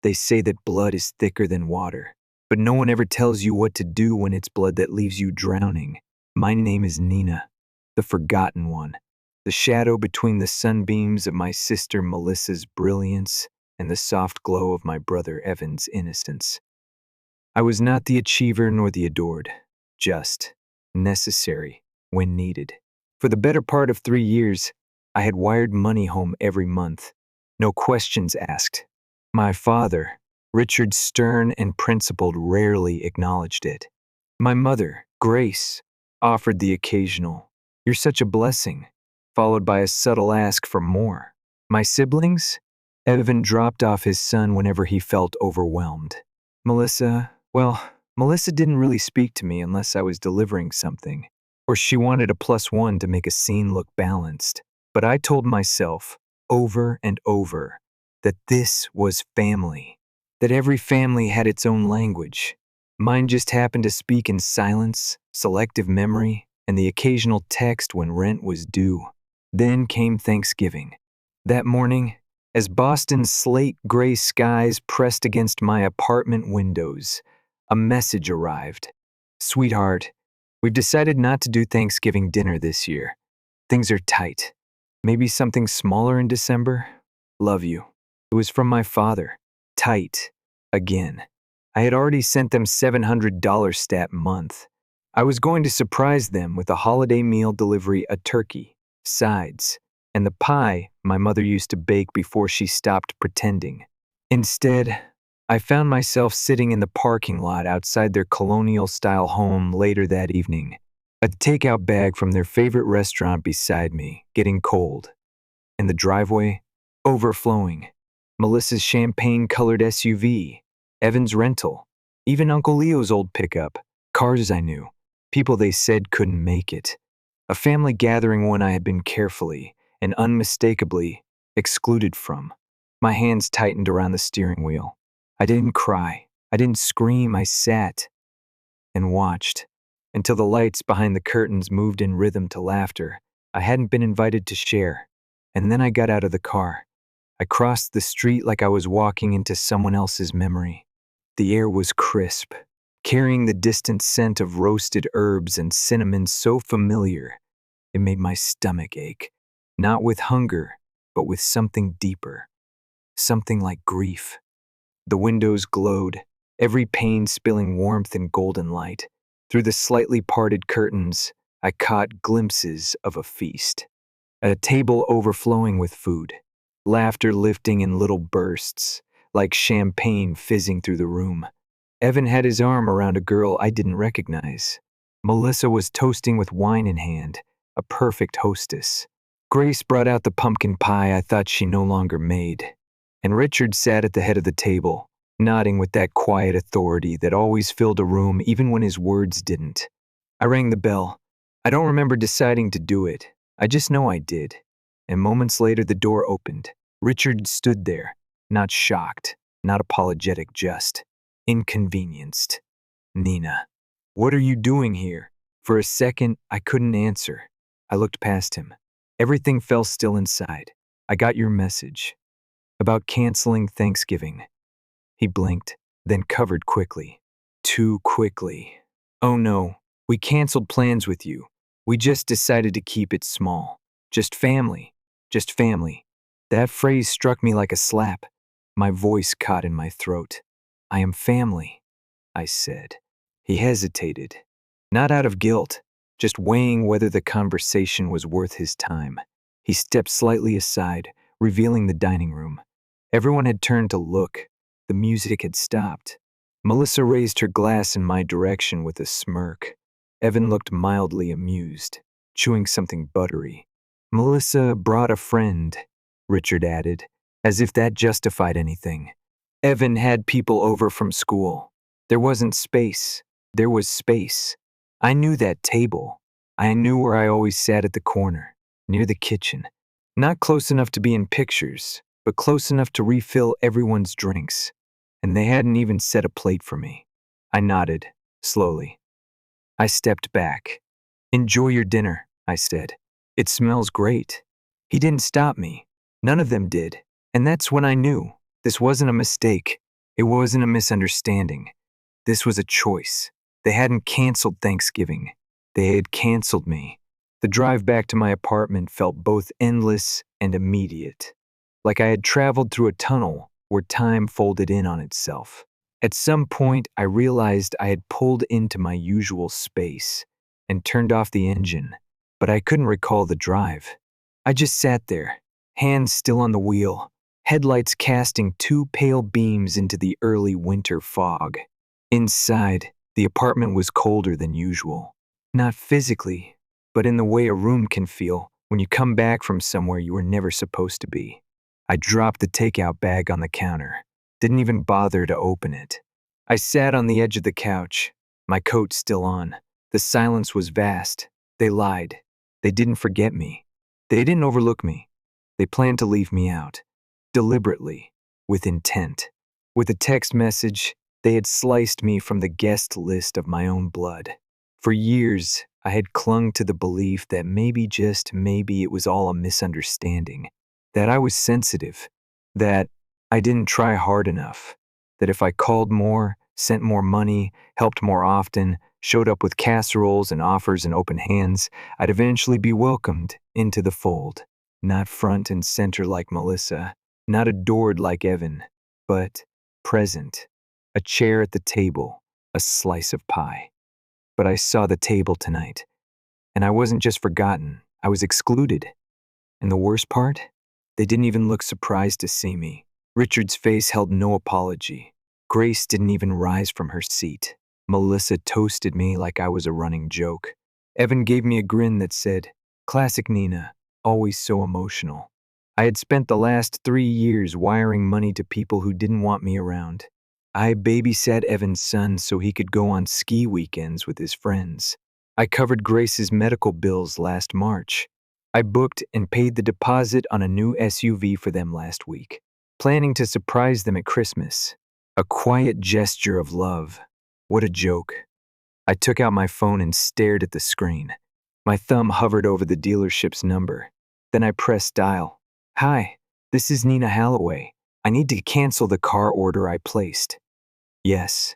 They say that blood is thicker than water, but no one ever tells you what to do when it's blood that leaves you drowning. My name is Nina, the forgotten one, the shadow between the sunbeams of my sister Melissa's brilliance and the soft glow of my brother Evan's innocence. I was not the achiever nor the adored, just necessary when needed. For the better part of 3 years, I had wired money home every month, no questions asked. My father, Richard, stern and principled, rarely acknowledged it. My mother, Grace, offered the occasional, "You're such a blessing," followed by a subtle ask for more. My siblings? Evan dropped off his son whenever he felt overwhelmed. Melissa didn't really speak to me unless I was delivering something, or she wanted a +1 to make a scene look balanced. But I told myself, over and over, that this was family, that every family had its own language. Mine just happened to speak in silence, selective memory, and the occasional text when rent was due. Then came Thanksgiving. That morning, as Boston's slate gray skies pressed against my apartment windows, a message arrived. "Sweetheart, we've decided not to do Thanksgiving dinner this year. Things are tight. Maybe something smaller in December? Love you." It was from my father. Tight. Again. I had already sent them $700 stat month. I was going to surprise them with a holiday meal delivery, a turkey, sides, and the pie my mother used to bake before she stopped pretending. Instead, I found myself sitting in the parking lot outside their colonial-style home later that evening, a takeout bag from their favorite restaurant beside me, getting cold. In the driveway, overflowing. Melissa's champagne-colored SUV, Evan's rental, even Uncle Leo's old pickup, cars I knew, people they said couldn't make it. A family gathering one I had been carefully and unmistakably excluded from. My hands tightened around the steering wheel. I didn't cry. I didn't scream. I sat and watched until the lights behind the curtains moved in rhythm to laughter I hadn't been invited to share. And then I got out of the car. I crossed the street like I was walking into someone else's memory. The air was crisp, carrying the distant scent of roasted herbs and cinnamon so familiar it made my stomach ache, not with hunger, but with something deeper, something like grief. The windows glowed, every pane spilling warmth and golden light. Through the slightly parted curtains, I caught glimpses of a feast. A table overflowing with food, laughter lifting in little bursts, like champagne fizzing through the room. Evan had his arm around a girl I didn't recognize. Melissa was toasting with wine in hand, a perfect hostess. Grace brought out the pumpkin pie I thought she no longer made. And Richard sat at the head of the table, nodding with that quiet authority that always filled a room even when his words didn't. I rang the bell. I don't remember deciding to do it. I just know I did. And moments later the door opened. Richard stood there, not shocked, not apologetic, just inconvenienced. "Nina, what are you doing here?" For a second, I couldn't answer. I looked past him. Everything fell still inside. "I got your message about canceling Thanksgiving." He blinked, then covered quickly. Too quickly. "Oh no, we canceled plans with you. We just decided to keep it small. Just family. Just family." That phrase struck me like a slap. My voice caught in my throat. "I am family," I said. He hesitated. Not out of guilt, just weighing whether the conversation was worth his time. He stepped slightly aside, revealing the dining room. Everyone had turned to look. The music had stopped. Melissa raised her glass in my direction with a smirk. Evan looked mildly amused, chewing something buttery. "Melissa brought a friend," Richard added, as if that justified anything. Evan had people over from school. There wasn't space. There was space. I knew that table. I knew where I always sat at the corner, near the kitchen. Not close enough to be in pictures, but close enough to refill everyone's drinks. And they hadn't even set a plate for me. I nodded, slowly. I stepped back. "Enjoy your dinner," I said. "It smells great." He didn't stop me. None of them did. And that's when I knew this wasn't a mistake. It wasn't a misunderstanding. This was a choice. They hadn't canceled Thanksgiving. They had canceled me. The drive back to my apartment felt both endless and immediate, like I had traveled through a tunnel where time folded in on itself. At some point, I realized I had pulled into my usual space and turned off the engine, but I couldn't recall the drive. I just sat there, hands still on the wheel, headlights casting two pale beams into the early winter fog. Inside, the apartment was colder than usual. Not physically, but in the way a room can feel when you come back from somewhere you were never supposed to be. I dropped the takeout bag on the counter, didn't even bother to open it. I sat on the edge of the couch, my coat still on. The silence was vast. They lied. They didn't forget me. They didn't overlook me. They planned to leave me out. Deliberately, with intent. With a text message, they had sliced me from the guest list of my own blood. For years, I had clung to the belief that maybe, just maybe, it was all a misunderstanding. That I was sensitive. That I didn't try hard enough. That if I called more, sent more money, helped more often, showed up with casseroles and offers and open hands, I'd eventually be welcomed into the fold. Not front and center like Melissa, not adored like Evan, but present. A chair at the table, a slice of pie. But I saw the table tonight, and I wasn't just forgotten, I was excluded. And the worst part? They didn't even look surprised to see me. Richard's face held no apology. Grace didn't even rise from her seat. Melissa toasted me like I was a running joke. Evan gave me a grin that said, "Classic Nina, always so emotional." I had spent the last 3 years wiring money to people who didn't want me around. I babysat Evan's son so he could go on ski weekends with his friends. I covered Grace's medical bills last March. I booked and paid the deposit on a new SUV for them last week, planning to surprise them at Christmas. A quiet gesture of love. What a joke. I took out my phone and stared at the screen. My thumb hovered over the dealership's number. Then I pressed dial. "Hi, this is Nina Holloway. I need to cancel the car order I placed." "Yes."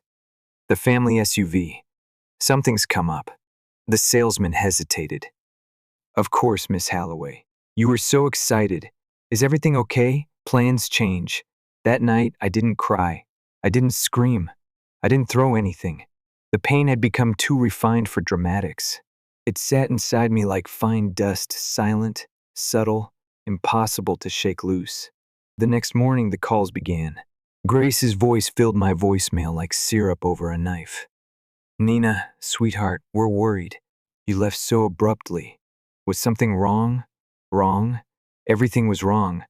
"The family SUV. Something's come up." The salesman hesitated. "Of course, Miss Holloway. You were so excited. Is everything okay? Plans change." That night, I didn't cry. I didn't scream. I didn't throw anything. The pain had become too refined for dramatics. It sat inside me like fine dust, silent, subtle, impossible to shake loose. The next morning, the calls began. Grace's voice filled my voicemail like syrup over a knife. "Nina, sweetheart, we're worried. You left so abruptly. Was something wrong?" Wrong? Everything was wrong.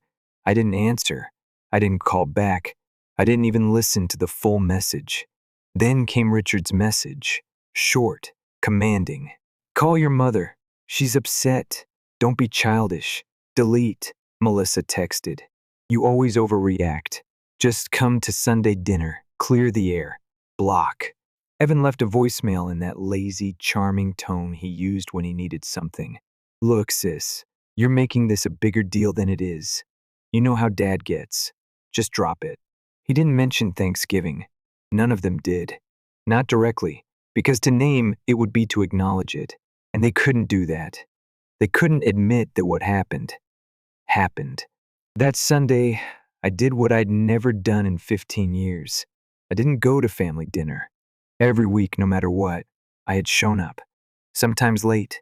I didn't answer. I didn't call back. I didn't even listen to the full message. Then came Richard's message. Short, commanding. "Call your mother. She's upset. Don't be childish. Delete," Melissa texted. "You always overreact. Just come to Sunday dinner. Clear the air. Block." Evan left a voicemail in that lazy, charming tone he used when he needed something. "Look, sis, you're making this a bigger deal than it is. You know how Dad gets. Just drop it." He didn't mention Thanksgiving. None of them did. Not directly, because to name it would be to acknowledge it, and they couldn't do that. They couldn't admit that what happened. That Sunday, I did what I'd never done in 15 years. I didn't go to family dinner. Every week, no matter what, I had shown up. Sometimes late,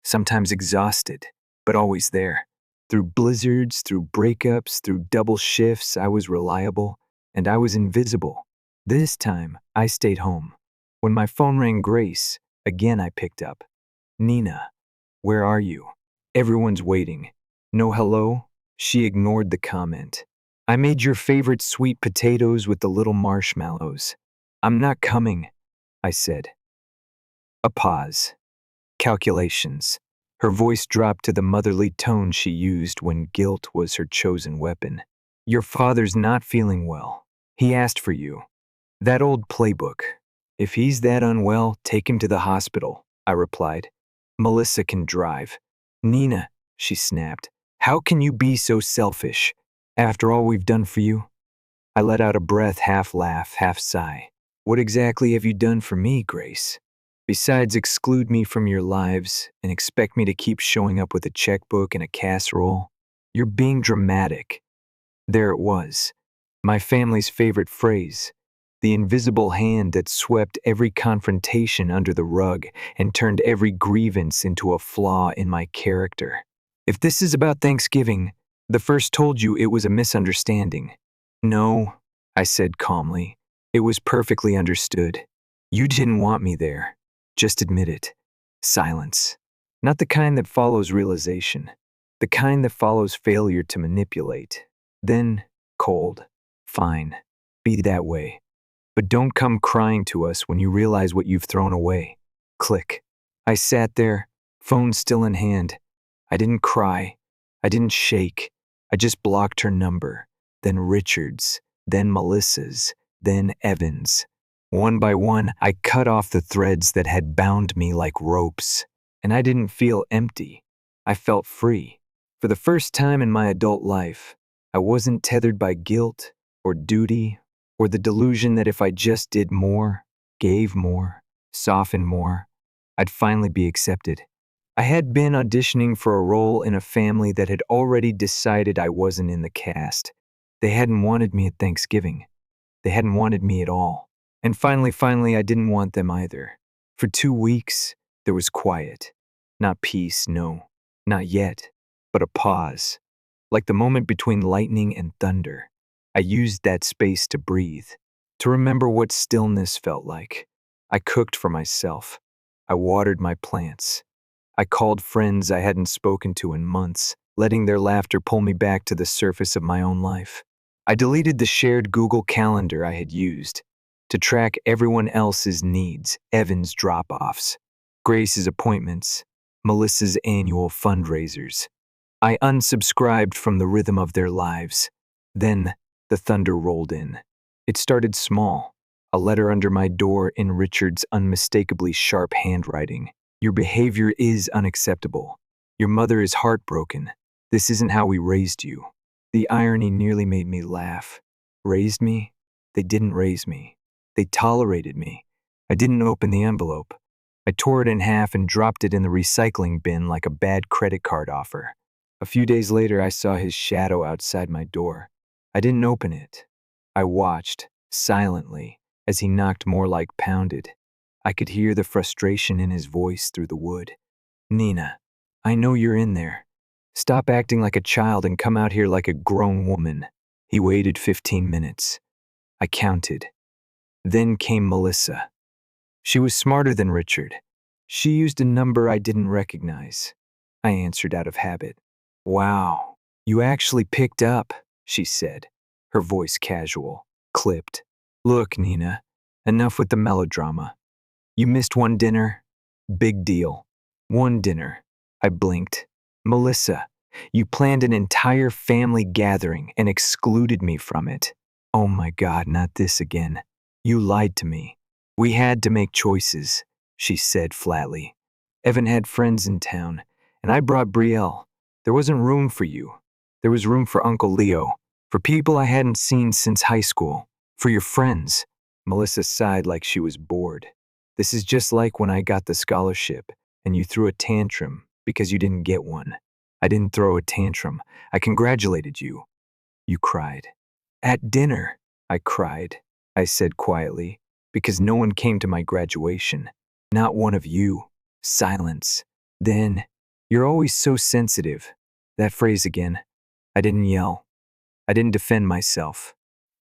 sometimes exhausted, but always there. Through blizzards, through breakups, through double shifts, I was reliable, and I was invisible. This time, I stayed home. When my phone rang Grace, again I picked up. "Nina, where are you?" "Everyone's waiting." "No hello?" She ignored the comment. "I made your favorite sweet potatoes with the little marshmallows." "I'm not coming," I said. A pause. Calculations. Her voice dropped to the motherly tone she used when guilt was her chosen weapon. "Your father's not feeling well. He asked for you." That old playbook. "If he's that unwell, take him to the hospital," I replied. "Melissa can drive." "Nina," she snapped, "how can you be so selfish? After all we've done for you?" I let out a breath, half laugh, half sigh. What exactly have you done for me, Grace? Besides exclude me from your lives and expect me to keep showing up with a checkbook and a casserole? You're being dramatic. There it was. My family's favorite phrase. The invisible hand that swept every confrontation under the rug and turned every grievance into a flaw in my character. If this is about Thanksgiving, the first told you it was a misunderstanding. No, I said calmly. It was perfectly understood. You didn't want me there. Just admit it. Silence. Not the kind that follows realization. The kind that follows failure to manipulate. Then, cold. Fine. Be that way. But don't come crying to us when you realize what you've thrown away. Click. I sat there, phone still in hand. I didn't cry. I didn't shake. I just blocked her number. Then Richard's. Then Melissa's. Then Evan's. One by one, I cut off the threads that had bound me like ropes. And I didn't feel empty. I felt free. For the first time in my adult life, I wasn't tethered by guilt or duty or the delusion that if I just did more, gave more, softened more, I'd finally be accepted. I had been auditioning for a role in a family that had already decided I wasn't in the cast. They hadn't wanted me at Thanksgiving. They hadn't wanted me at all. And finally, I didn't want them either. For 2 weeks, there was quiet. Not peace, no. Not yet. But a pause. Like the moment between lightning and thunder. I used that space to breathe. To remember what stillness felt like. I cooked for myself. I watered my plants. I called friends I hadn't spoken to in months, letting their laughter pull me back to the surface of my own life. I deleted the shared Google Calendar I had used to track everyone else's needs, Evan's drop-offs, Grace's appointments, Melissa's annual fundraisers. I unsubscribed from the rhythm of their lives. Then the thunder rolled in. It started small, a letter under my door in Richard's unmistakably sharp handwriting. Your behavior is unacceptable. Your mother is heartbroken. This isn't how we raised you. The irony nearly made me laugh. Raised me? They didn't raise me. They tolerated me. I didn't open the envelope. I tore it in half and dropped it in the recycling bin like a bad credit card offer. A few days later, I saw his shadow outside my door. I didn't open it. I watched, silently, as he knocked more like pounded. I could hear the frustration in his voice through the wood. Nina, I know you're in there. Stop acting like a child and come out here like a grown woman. He waited 15 minutes. I counted. Then came Melissa. She was smarter than Richard. She used a number I didn't recognize. I answered out of habit. Wow, you actually picked up, she said, her voice casual, clipped. Look, Nina, enough with the melodrama. You missed one dinner? Big deal. One dinner. I blinked. Melissa, you planned an entire family gathering and excluded me from it. Oh my God, not this again. You lied to me. We had to make choices, she said flatly. Evan had friends in town, and I brought Brielle. There wasn't room for you. There was room for Uncle Leo, for people I hadn't seen since high school, for your friends. Melissa sighed like she was bored. This is just like when I got the scholarship, and you threw a tantrum because you didn't get one. I didn't throw a tantrum. I congratulated you. You cried. At dinner, I cried, I said quietly, because no one came to my graduation. Not one of you. Silence. Then, you're always so sensitive. That phrase again. I didn't yell. I didn't defend myself.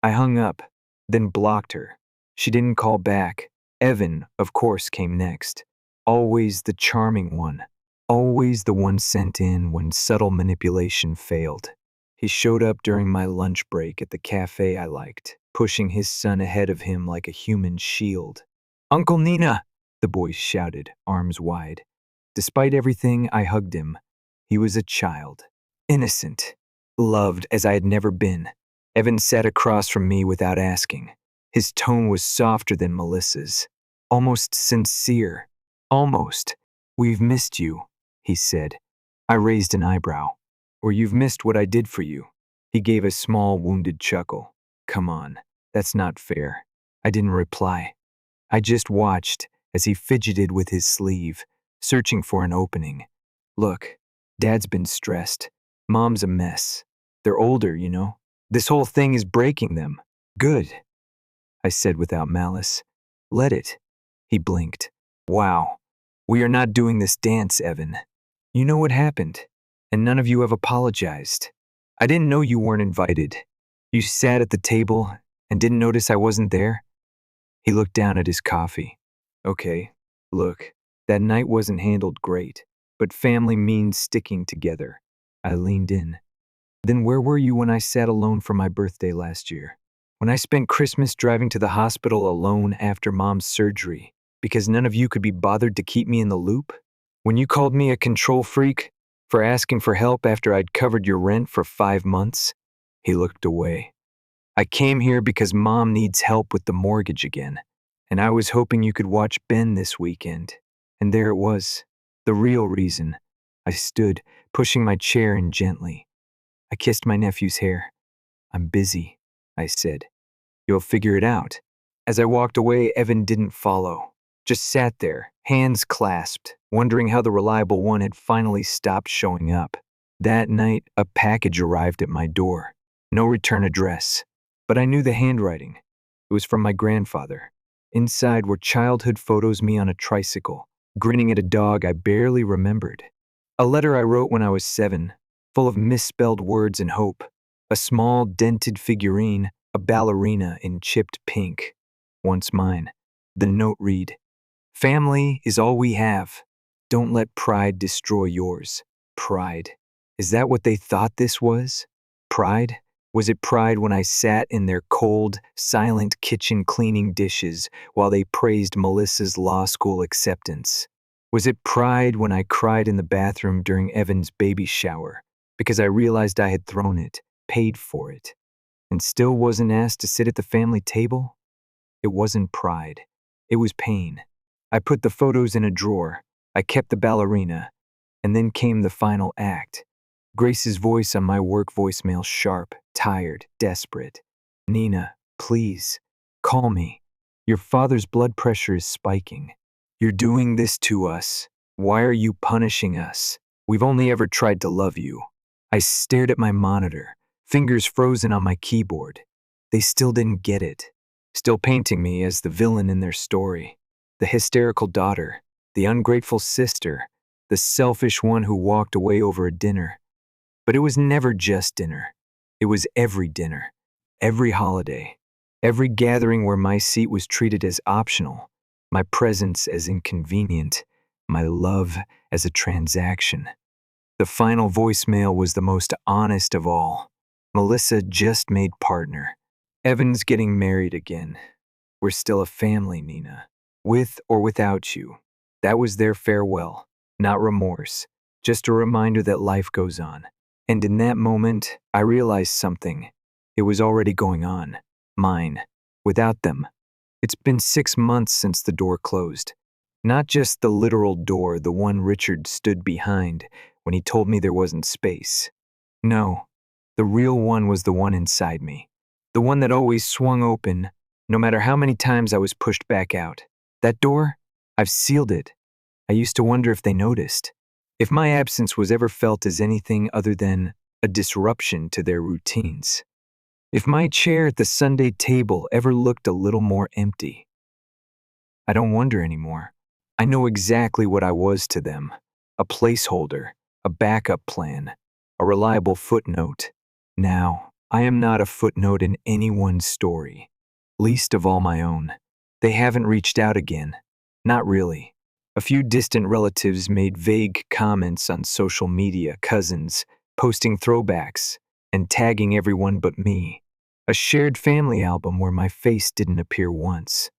I hung up, then blocked her. She didn't call back. Evan, of course, came next. Always the charming one. Always the one sent in when subtle manipulation failed. He showed up during my lunch break at the cafe I liked, pushing his son ahead of him like a human shield. Uncle Nina, the boy shouted, arms wide. Despite everything, I hugged him. He was a child. Innocent. Loved as I had never been. Evan sat across from me without asking. His tone was softer than Melissa's. Almost sincere. Almost. We've missed you, he said. I raised an eyebrow. Or you've missed what I did for you. He gave a small, wounded chuckle. Come on, that's not fair. I didn't reply. I just watched as he fidgeted with his sleeve, searching for an opening. Look, Dad's been stressed. Mom's a mess. They're older, you know. This whole thing is breaking them. Good, I said without malice. Let it. He blinked. Wow. We are not doing this dance, Evan. You know what happened, and none of you have apologized. I didn't know you weren't invited. You sat at the table and didn't notice I wasn't there? He looked down at his coffee. Okay, look, that night wasn't handled great, but family means sticking together. I leaned in. Then where were you when I sat alone for my birthday last year? When I spent Christmas driving to the hospital alone after Mom's surgery because none of you could be bothered to keep me in the loop? When you called me a control freak for asking for help after I'd covered your rent for 5 months? He looked away. I came here because Mom needs help with the mortgage again, and I was hoping you could watch Ben this weekend. And there it was, the real reason. I stood, pushing my chair in gently. I kissed my nephew's hair. I'm busy, I said. You'll figure it out. As I walked away, Evan didn't follow. Just sat there, hands clasped, wondering how the reliable one had finally stopped showing up. That night, a package arrived at my door. No return address. But I knew the handwriting. It was from my grandfather. Inside were childhood photos of me on a tricycle, grinning at a dog I barely remembered. A letter I wrote when I was 7, full of misspelled words and hope. A small, dented figurine, a ballerina in chipped pink. Once mine. The note read, Family is all we have. Don't let pride destroy yours. Pride. Is that what they thought this was? Pride? Was it pride when I sat in their cold, silent kitchen cleaning dishes while they praised Melissa's law school acceptance? Was it pride when I cried in the bathroom during Evan's baby shower because I realized I had thrown it, paid for it, and still wasn't asked to sit at the family table? It wasn't pride. It was pain. I put the photos in a drawer. I kept the ballerina. And then came the final act. Grace's voice on my work voicemail, sharp, tired, desperate. Nina, please, call me. Your father's blood pressure is spiking. You're doing this to us. Why are you punishing us? We've only ever tried to love you. I stared at my monitor, fingers frozen on my keyboard. They still didn't get it. Still painting me as the villain in their story. The hysterical daughter, the ungrateful sister, the selfish one who walked away over a dinner. But it was never just dinner. It was every dinner, every holiday, every gathering where my seat was treated as optional, my presence as inconvenient, my love as a transaction. The final voicemail was the most honest of all. Melissa just made partner. Evan's getting married again. We're still a family, Nina. With or without you. That was their farewell, not remorse, just a reminder that life goes on. And in that moment, I realized something. It was already going on. Mine. Without them. It's been 6 months since the door closed. Not just the literal door, the one Richard stood behind when he told me there wasn't space. No, the real one was the one inside me. The one that always swung open, no matter how many times I was pushed back out. That door? I've sealed it. I used to wonder if they noticed. If my absence was ever felt as anything other than a disruption to their routines. If my chair at the Sunday table ever looked a little more empty. I don't wonder anymore. I know exactly what I was to them. A placeholder, a backup plan, a reliable footnote. Now, I am not a footnote in anyone's story, least of all my own. They haven't reached out again. Not really. A few distant relatives made vague comments on social media, cousins, posting throwbacks, and tagging everyone but me. A shared family album where my face didn't appear once.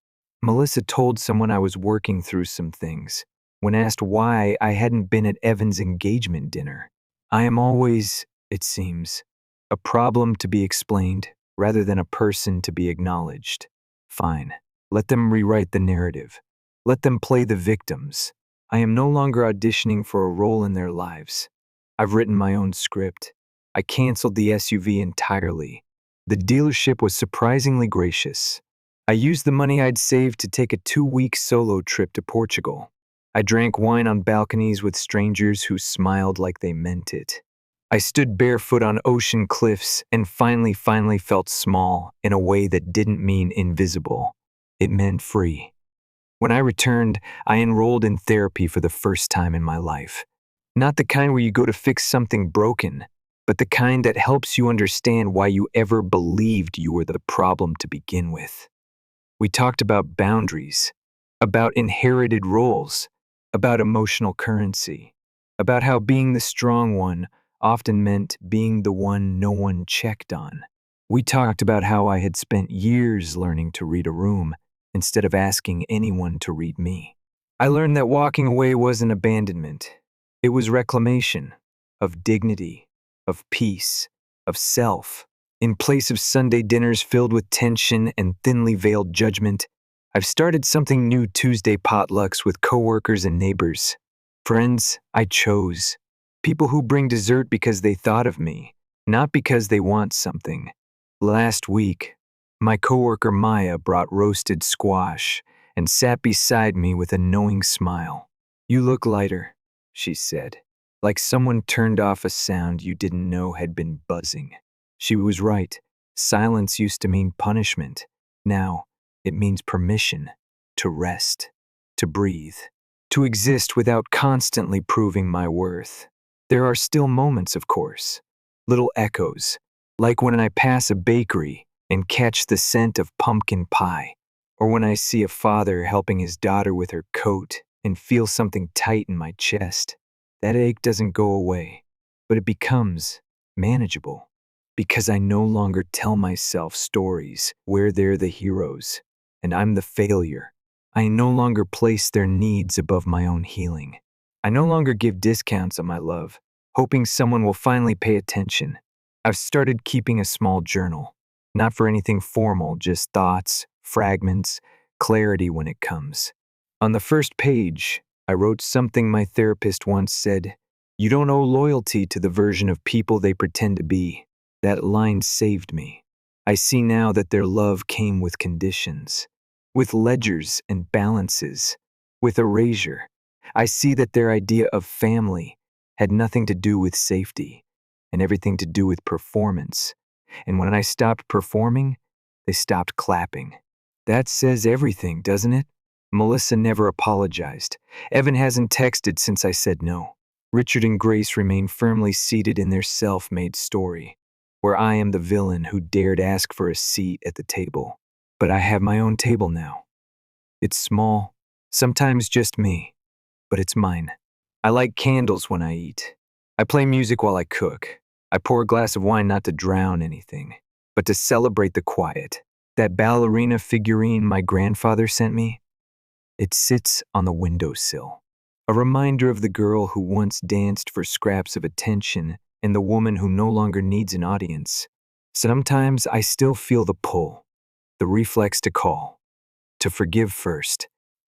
Melissa told someone I was working through some things. When asked why I hadn't been at Evan's engagement dinner. I am always, it seems, a problem to be explained rather than a person to be acknowledged. Fine. Let them rewrite the narrative. Let them play the victims. I am no longer auditioning for a role in their lives. I've written my own script. I canceled the SUV entirely. The dealership was surprisingly gracious. I used the money I'd saved to take a 2-week solo trip to Portugal. I drank wine on balconies with strangers who smiled like they meant it. I stood barefoot on ocean cliffs and finally felt small in a way that didn't mean invisible. It meant free. When I returned, I enrolled in therapy for the first time in my life. Not the kind where you go to fix something broken, but the kind that helps you understand why you ever believed you were the problem to begin with. We talked about boundaries, about inherited roles, about emotional currency, about how being the strong one often meant being the one no one checked on. We talked about how I had spent years learning to read a room instead of asking anyone to read me. I learned that walking away wasn't abandonment. It was reclamation of dignity, of peace, of self. In place of Sunday dinners filled with tension and thinly veiled judgment, I've started something new: Tuesday potlucks with coworkers and neighbors. Friends I chose. People who bring dessert because they thought of me, not because they want something. Last week, my coworker Maya brought roasted squash and sat beside me with a knowing smile. "You look lighter," she said, like someone turned off a sound you didn't know had been buzzing. She was right. Silence used to mean punishment. Now, it means permission to rest, to breathe, to exist without constantly proving my worth. There are still moments, of course, little echoes, like when I pass a bakery and catch the scent of pumpkin pie, or when I see a father helping his daughter with her coat and feel something tight in my chest. That ache doesn't go away, but it becomes manageable, because I no longer tell myself stories where they're the heroes and I'm the failure. I no longer place their needs above my own healing. I no longer give discounts on my love, hoping someone will finally pay attention. I've started keeping a small journal, not for anything formal, just thoughts, fragments, clarity when it comes. On the first page, I wrote something my therapist once said: "You don't owe loyalty to the version of people they pretend to be." That line saved me. I see now that their love came with conditions, with ledgers and balances, with erasure. I see that their idea of family had nothing to do with safety and everything to do with performance. And when I stopped performing, they stopped clapping. That says everything, doesn't it? Melissa never apologized. Evan hasn't texted since I said no. Richard and Grace remain firmly seated in their self-made story, where I am the villain who dared ask for a seat at the table. But I have my own table now. It's small, sometimes just me, but it's mine. I light candles when I eat. I play music while I cook. I pour a glass of wine not to drown anything, but to celebrate the quiet. That ballerina figurine my grandfather sent me, it sits on the windowsill. A reminder of the girl who once danced for scraps of attention and the woman who no longer needs an audience. Sometimes I still feel the pull, the reflex to call, to forgive first,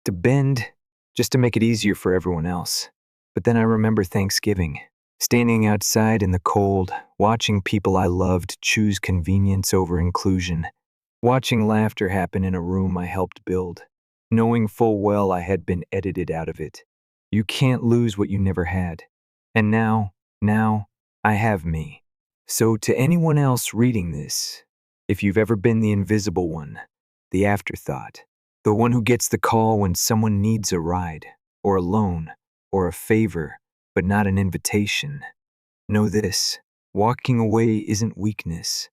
to bend just to make it easier for everyone else. But then I remember Thanksgiving, standing outside in the cold, watching people I loved choose convenience over inclusion, watching laughter happen in a room I helped build, knowing full well I had been edited out of it. You can't lose what you never had. And now, I have me. So to anyone else reading this, if you've ever been the invisible one, the afterthought, the one who gets the call when someone needs a ride, or a loan, or a favor, but not an invitation, know this: walking away isn't weakness.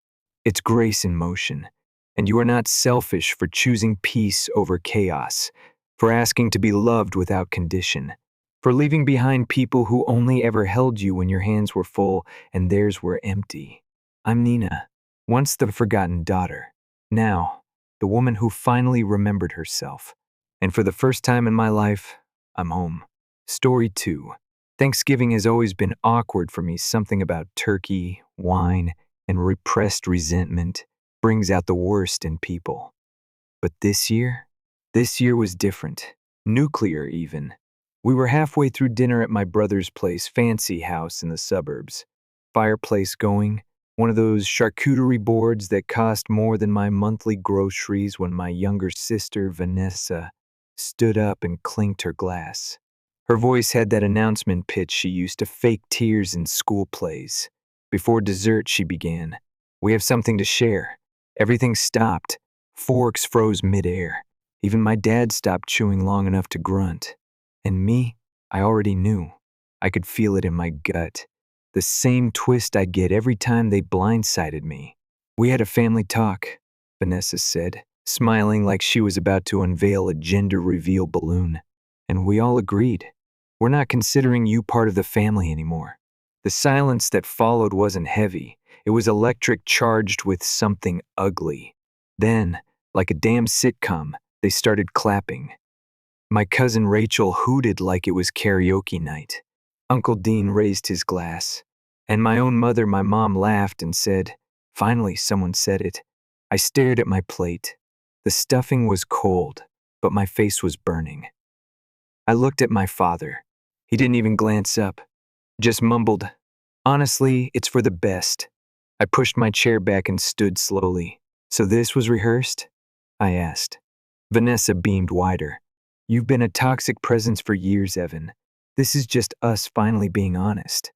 It's grace in motion. And you are not selfish for choosing peace over chaos, for asking to be loved without condition, for leaving behind people who only ever held you when your hands were full and theirs were empty. I'm Nina, once the forgotten daughter, now the woman who finally remembered herself. And for the first time in my life, I'm home. Story 2. Thanksgiving has always been awkward for me. Something about turkey, wine, and repressed resentment brings out the worst in people. But this year was different. Nuclear, even. We were halfway through dinner at my brother's place, fancy house in the suburbs. Fireplace going, one of those charcuterie boards that cost more than my monthly groceries when my younger sister, Vanessa, stood up and clinked her glass. Her voice had that announcement pitch she used to fake tears in school plays. Before dessert, she began, "We have something to share." Everything stopped. Forks froze midair. Even my dad stopped chewing long enough to grunt. And me, I already knew. I could feel it in my gut. The same twist I'd get every time they blindsided me. "We had a family talk," Vanessa said, smiling like she was about to unveil a gender reveal balloon. "And we all agreed. We're not considering you part of the family anymore." The silence that followed wasn't heavy. It was electric, charged with something ugly. Then, like a damn sitcom, they started clapping. My cousin Rachel hooted like it was karaoke night. Uncle Dean raised his glass. And my own mother, my mom, laughed and said, "Finally, someone said it." I stared at my plate. The stuffing was cold, but my face was burning. I looked at my father. He didn't even glance up, just mumbled, "Honestly, it's for the best." I pushed my chair back and stood slowly. "So this was rehearsed?" I asked. Vanessa beamed wider. "You've been a toxic presence for years, Evan. This is just us finally being honest."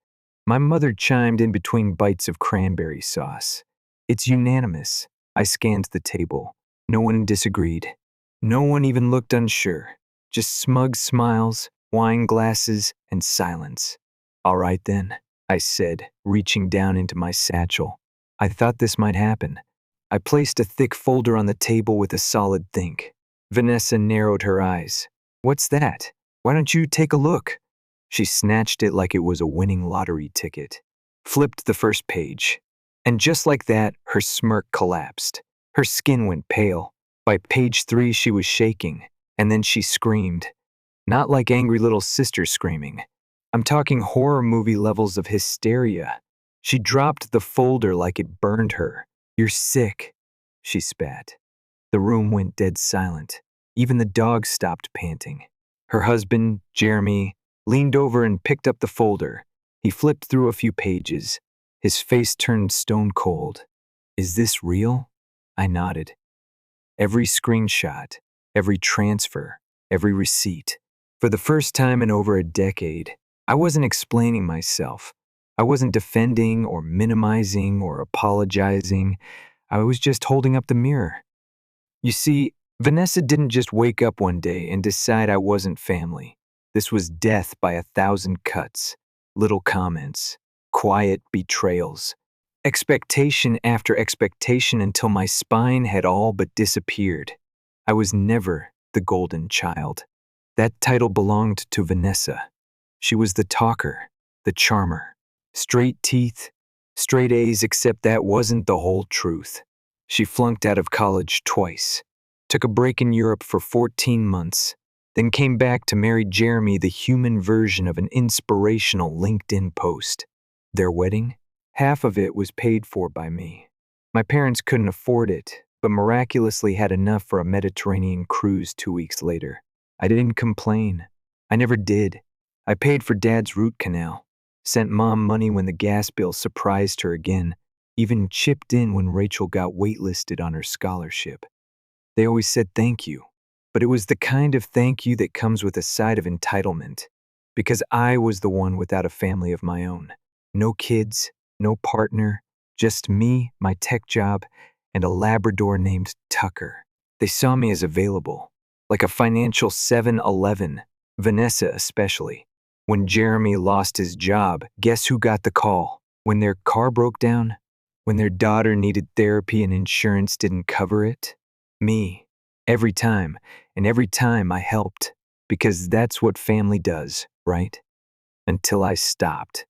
My mother chimed in between bites of cranberry sauce. "It's unanimous." I scanned the table. No one disagreed. No one even looked unsure. Just smug smiles, wine glasses, and silence. "All right then," I said, reaching down into my satchel. I thought this might happen. I placed a thick folder on the table with a solid think. Vanessa narrowed her eyes. "What's that? Why don't you take a look?" She snatched it like it was a winning lottery ticket. Flipped the first page. And just like that, her smirk collapsed. Her skin went pale. By page 3, she was shaking. And then she screamed. Not like angry little sister screaming. I'm talking horror movie levels of hysteria. She dropped the folder like it burned her. "You're sick," she spat. The room went dead silent. Even the dog stopped panting. Her husband, Jeremy, leaned over and picked up the folder. He flipped through a few pages. His face turned stone cold. "Is this real?" I nodded. Every screenshot, every transfer, every receipt. For the first time in over a decade, I wasn't explaining myself. I wasn't defending or minimizing or apologizing. I was just holding up the mirror. You see, Vanessa didn't just wake up one day and decide I wasn't family. This was death by 1,000 cuts, little comments, quiet betrayals, expectation after expectation until my spine had all but disappeared. I was never the golden child. That title belonged to Vanessa. She was the talker, the charmer. Straight teeth, straight A's, except that wasn't the whole truth. She flunked out of college twice, took a break in Europe for 14 months, then came back to marry Jeremy, the human version of an inspirational LinkedIn post. Their wedding? Half of it was paid for by me. My parents couldn't afford it, but miraculously had enough for a Mediterranean cruise 2 weeks later. I didn't complain. I never did. I paid for Dad's root canal, sent Mom money when the gas bill surprised her again, even chipped in when Rachel got waitlisted on her scholarship. They always said thank you, but it was the kind of thank you that comes with a side of entitlement, because I was the one without a family of my own. No kids, no partner, just me, my tech job, and a Labrador named Tucker. They saw me as available, like a financial 7-Eleven, Vanessa especially. When Jeremy lost his job, guess who got the call? When their car broke down? When their daughter needed therapy and insurance didn't cover it? Me. Every time, and every time I helped. Because that's what family does, right? Until I stopped.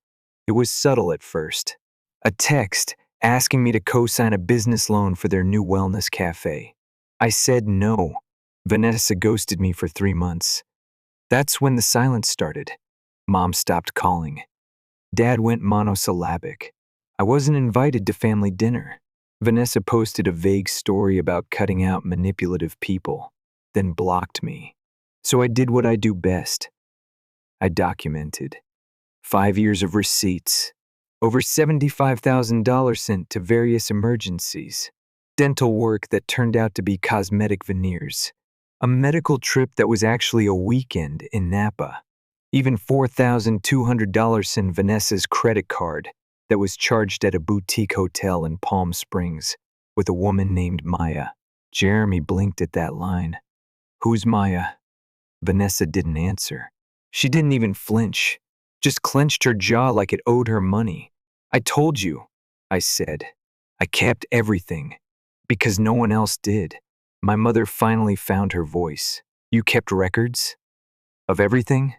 It was subtle at first. A text asking me to co-sign a business loan for their new wellness cafe. I said no. Vanessa ghosted me for 3 months. That's when the silence started. Mom stopped calling. Dad went monosyllabic. I wasn't invited to family dinner. Vanessa posted a vague story about cutting out manipulative people, then blocked me. So I did what I do best. I documented. 5 years of receipts, Over $75,000 sent to various emergencies. Dental work that turned out to be cosmetic veneers. A medical trip that was actually a weekend in Napa. Even $4,200 in Vanessa's credit card that was charged at a boutique hotel in Palm Springs with a woman named Maya. Jeremy blinked at that line. Who's Maya? Vanessa didn't answer. She didn't even flinch, just clenched her jaw like it owed her money. I told you, I said. I kept everything, because no one else did. My mother finally found her voice. You kept records? Of everything?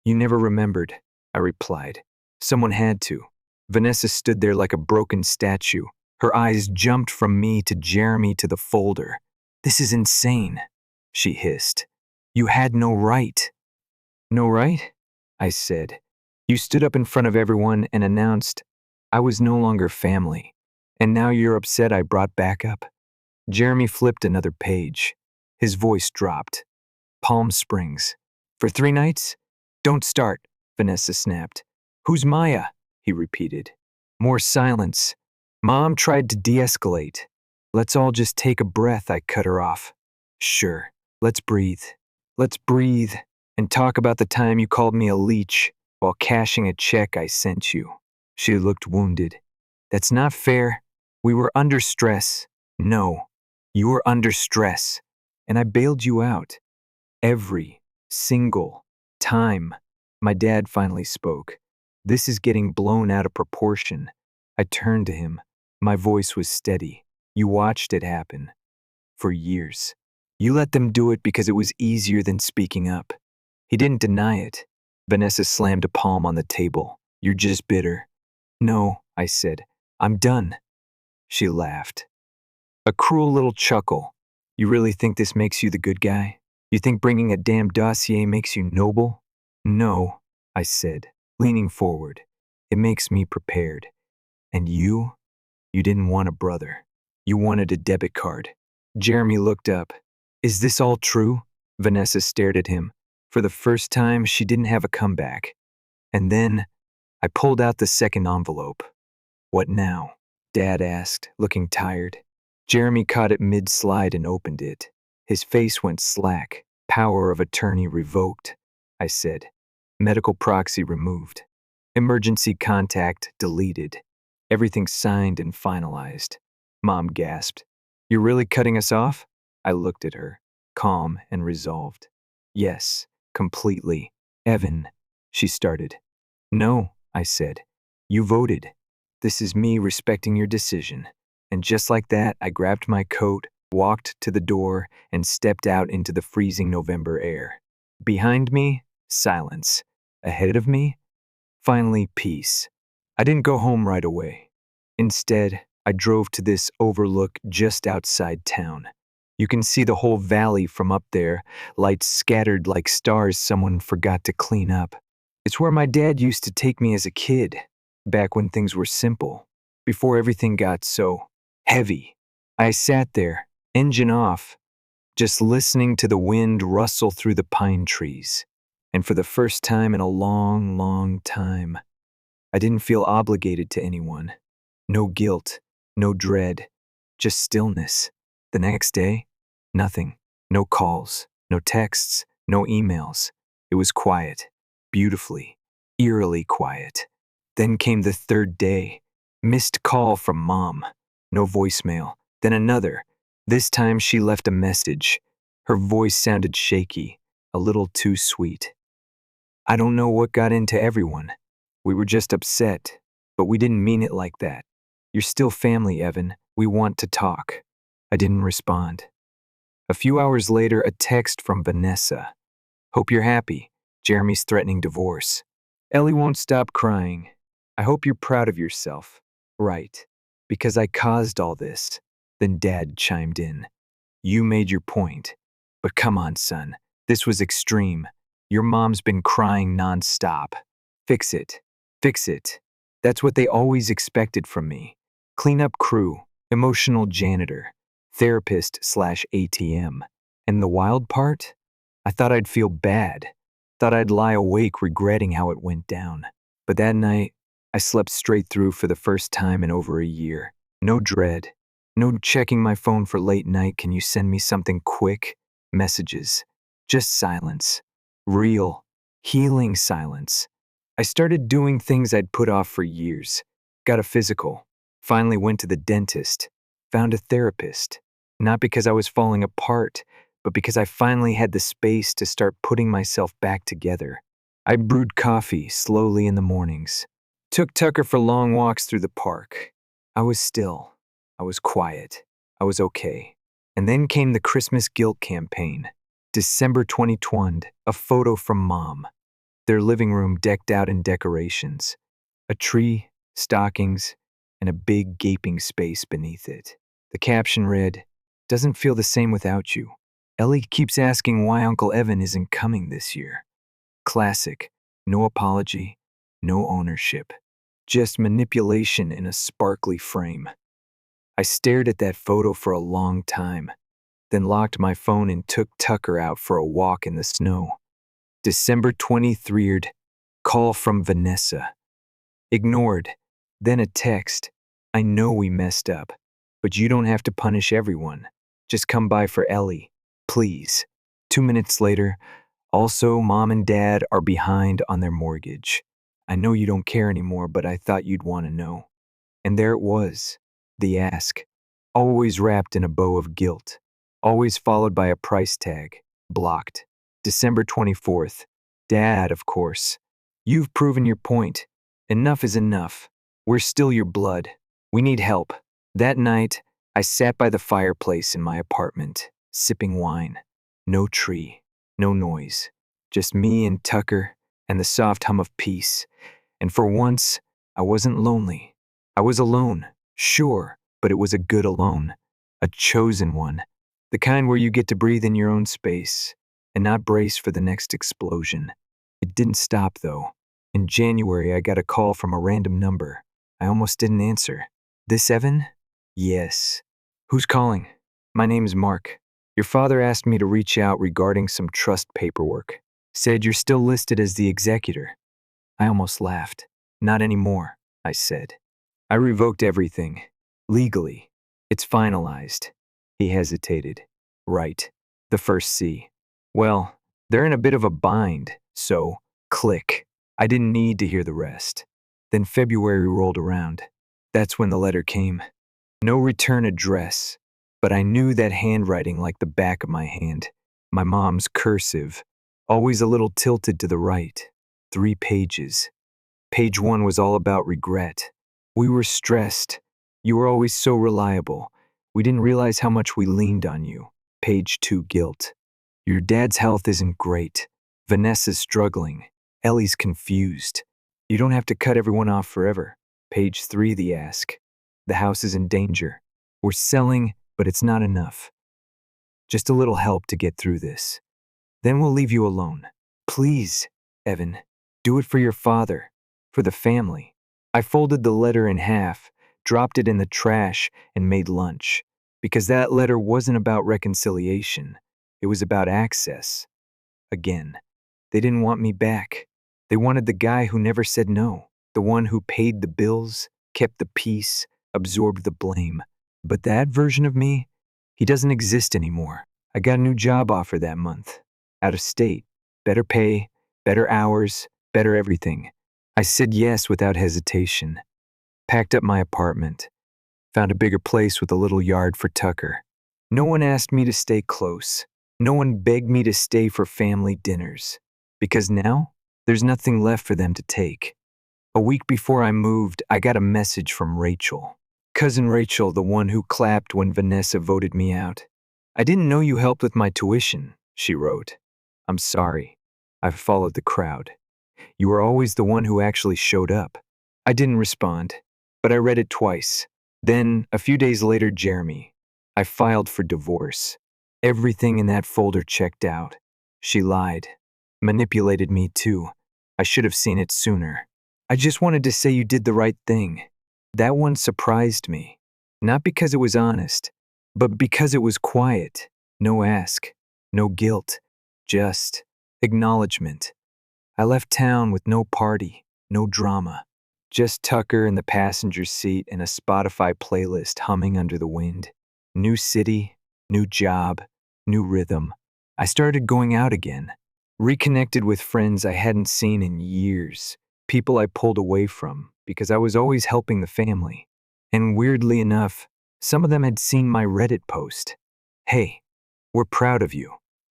You never remembered, I replied. Someone had to. Vanessa stood there like a broken statue. Her eyes jumped from me to Jeremy to the folder. This is insane, she hissed. You had no right. No right? I said. You stood up in front of everyone and announced I was no longer family. And now you're upset I brought backup? Jeremy flipped another page. His voice dropped. Palm Springs. For 3 nights? Don't start, Vanessa snapped. Who's Maya? He repeated. More silence. Mom tried to de-escalate. Let's all just take a breath, I cut her off. Sure, let's breathe. Let's breathe and talk about the time you called me a leech while cashing a check I sent you. She looked wounded. That's not fair. We were under stress. No, you were under stress, and I bailed you out. Every single time. My dad finally spoke. This is getting blown out of proportion. I turned to him. My voice was steady. You watched it happen. For years. You let them do it because it was easier than speaking up. He didn't deny it. Vanessa slammed a palm on the table. You're just bitter. No, I said. I'm done. She laughed. A cruel little chuckle. You really think this makes you the good guy? You think bringing a damn dossier makes you noble? No, I said, leaning forward. It makes me prepared. And you? You didn't want a brother. You wanted a debit card. Jeremy looked up. Is this all true? Vanessa stared at him. For the first time, she didn't have a comeback. And then, I pulled out the second envelope. What now? Dad asked, looking tired. Jeremy caught it mid-slide and opened it. His face went slack. Power of attorney revoked, I said. Medical proxy removed. Emergency contact deleted. Everything signed and finalized. Mom gasped. You're really cutting us off? I looked at her, calm and resolved. Yes, completely. Evan, she started. No, I said. You voted. This is me respecting your decision. And just like that, I grabbed my coat, walked to the door, and stepped out into the freezing November air. Behind me, silence. Ahead of me, finally, peace. I didn't go home right away. Instead, I drove to this overlook just outside town. You can see the whole valley from up there, lights scattered like stars someone forgot to clean up. It's where my dad used to take me as a kid, back when things were simple, before everything got so heavy. I sat there, engine off, just listening to the wind rustle through the pine trees. And for the first time in a long, long time, I didn't feel obligated to anyone. No guilt, no dread, just stillness. The next day, nothing. No calls, no texts, no emails. It was quiet, beautifully, eerily quiet. Then came the third day. Missed call from Mom. No voicemail. Then another. This time she left a message. Her voice sounded shaky, a little too sweet. I don't know what got into everyone. We were just upset, but we didn't mean it like that. You're still family, Evan. We want to talk. I didn't respond. A few hours later, a text from Vanessa. Hope you're happy. Jeremy's threatening divorce. Ellie won't stop crying. I hope you're proud of yourself. Right. Because I caused all this. Then Dad chimed in. You made your point. But come on, son. This was extreme. Your mom's been crying nonstop. Fix it. Fix it. That's what they always expected from me. Cleanup crew, emotional janitor, therapist/ATM. And the wild part? I thought I'd feel bad. Thought I'd lie awake regretting how it went down. But that night, I slept straight through for the first time in over a year. No dread. No checking my phone for late night, can you send me something quick? Messages. Just silence. Real, healing silence. I started doing things I'd put off for years. Got a physical. Finally went to the dentist. Found a therapist. Not because I was falling apart, but because I finally had the space to start putting myself back together. I brewed coffee slowly in the mornings. Took Tucker for long walks through the park. I was still. I was quiet. I was okay. And then came the Christmas guilt campaign. December 2020, a photo from Mom. Their living room decked out in decorations. A tree, stockings, and a big gaping space beneath it. The caption read, "Doesn't feel the same without you. Ellie keeps asking why Uncle Evan isn't coming this year." Classic. No apology, no ownership. Just manipulation in a sparkly frame. I stared at that photo for a long time, then locked my phone and took Tucker out for a walk in the snow. December 23rd, call from Vanessa. Ignored. Then a text. "I know we messed up, but you don't have to punish everyone. Just come by for Ellie, please." 2 minutes later, "Also, Mom and Dad are behind on their mortgage. I know you don't care anymore, but I thought you'd want to know." And there it was, the ask. Always wrapped in a bow of guilt. Always followed by a price tag. Blocked. December 24th. Dad, of course. "You've proven your point. Enough is enough. We're still your blood. We need help." That night, I sat by the fireplace in my apartment, sipping wine. No tree, no noise. Just me and Tucker and the soft hum of peace. And for once, I wasn't lonely. I was alone, sure, but it was a good alone. A chosen one. The kind where you get to breathe in your own space and not brace for the next explosion. It didn't stop, though. In January, I got a call from a random number. I almost didn't answer. "This Evan?" "Yes." "Who's calling?" "My name's Mark. Your father asked me to reach out regarding some trust paperwork. Said you're still listed as the executor." I almost laughed. "Not anymore," I said. "I revoked everything. Legally. It's finalized." He hesitated. "Right. The first C. Well, they're in a bit of a bind, so click. I didn't need to hear the rest." Then February rolled around. That's when the letter came. No return address, but I knew that handwriting like the back of my hand. My mom's cursive, always a little tilted to the right. 3 pages. Page 1 was all about regret. "We were stressed. You were always so reliable. We didn't realize how much we leaned on you." Page 2, guilt. "Your dad's health isn't great. Vanessa's struggling. Ellie's confused. You don't have to cut everyone off forever." Page 3, the ask. "The house is in danger. We're selling, but it's not enough. Just a little help to get through this. Then we'll leave you alone. Please, Evan, do it for your father, for the family." I folded the letter in half, dropped it in the trash, and made lunch. Because that letter wasn't about reconciliation. It was about access. Again. They didn't want me back. They wanted the guy who never said no. The one who paid the bills, kept the peace, absorbed the blame. But that version of me, he doesn't exist anymore. I got a new job offer that month. Out of state. Better pay, better hours, better everything. I said yes without hesitation. Packed up my apartment. Found a bigger place with a little yard for Tucker. No one asked me to stay close. No one begged me to stay for family dinners. Because now, there's nothing left for them to take. A week before I moved, I got a message from Rachel. Cousin Rachel, the one who clapped when Vanessa voted me out. "I didn't know you helped with my tuition," she wrote. "I'm sorry. I've followed the crowd. You were always the one who actually showed up." I didn't respond, but I read it twice. Then, a few days later, Jeremy. I filed for divorce. Everything in that folder checked out. She lied. Manipulated me too. I should have seen it sooner. "I just wanted to say you did the right thing." That one surprised me. Not because it was honest, but because it was quiet. No ask, no guilt, just acknowledgement. I left town with no party, no drama. Just Tucker in the passenger seat and a Spotify playlist humming under the wind. New city, new job, new rhythm. I started going out again, reconnected with friends I hadn't seen in years, people I pulled away from because I was always helping the family. And weirdly enough, some of them had seen my Reddit post. Hey, we're proud of you.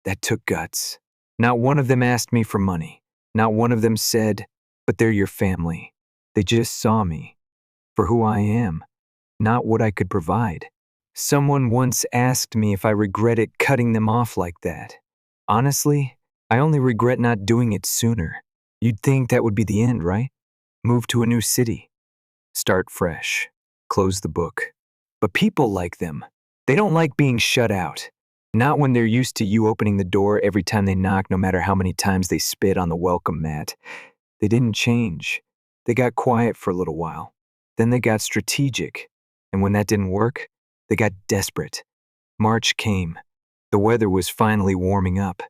That took guts. Not one of them asked me for money. Not one of them said, but they're your family. They just saw me for who I am, not what I could provide. Someone once asked me if I regretted cutting them off like that. Honestly, I only regret not doing it sooner. You'd think that would be the end, right? Move to a new city. Start fresh. Close the book. But people like them. They don't like being shut out. Not when they're used to you opening the door every time they knock, no matter how many times they spit on the welcome mat. They didn't change. They got quiet for a little while. Then they got strategic. And when that didn't work, they got desperate. March came. The weather was finally warming up.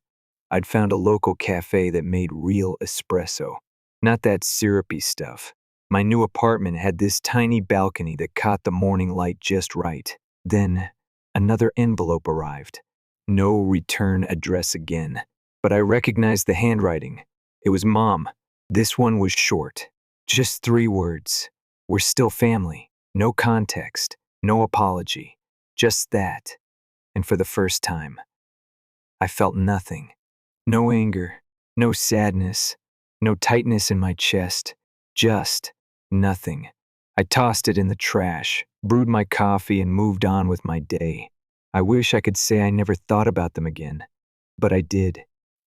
I'd found a local cafe that made real espresso. Not that syrupy stuff. My new apartment had this tiny balcony that caught the morning light just right. Then, another envelope arrived. No return address again. But I recognized the handwriting. It was Mom. This one was short. Just 3 words. We're still family. No context. No apology. Just that. And for the first time, I felt nothing. No anger. No sadness. No tightness in my chest. Just nothing. I tossed it in the trash, brewed my coffee, and moved on with my day. I wish I could say I never thought about them again. But I did.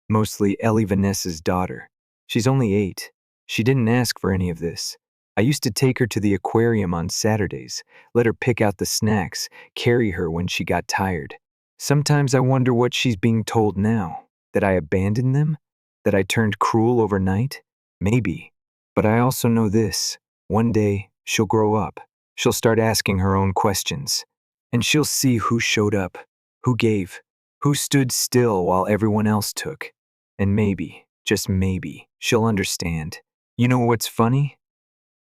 Mostly Ellie Vanessa's daughter. She's only 8. She didn't ask for any of this. I used to take her to the aquarium on Saturdays, let her pick out the snacks, carry her when she got tired. Sometimes I wonder what she's being told now. That I abandoned them? That I turned cruel overnight? Maybe. But I also know this. One day, she'll grow up. She'll start asking her own questions. And she'll see who showed up, who gave, who stood still while everyone else took. And maybe, just maybe, she'll understand. You know what's funny?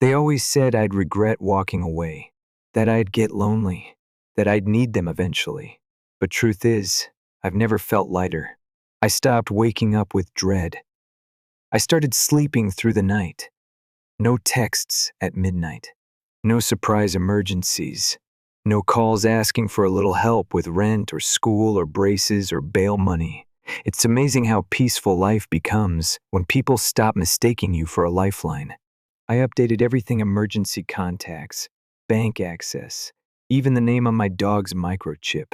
They always said I'd regret walking away, that I'd get lonely, that I'd need them eventually. But truth is, I've never felt lighter. I stopped waking up with dread. I started sleeping through the night. No texts at midnight. No surprise emergencies. No calls asking for a little help with rent or school or braces or bail money. It's amazing how peaceful life becomes when people stop mistaking you for a lifeline. I updated everything: emergency contacts, bank access, even the name on my dog's microchip.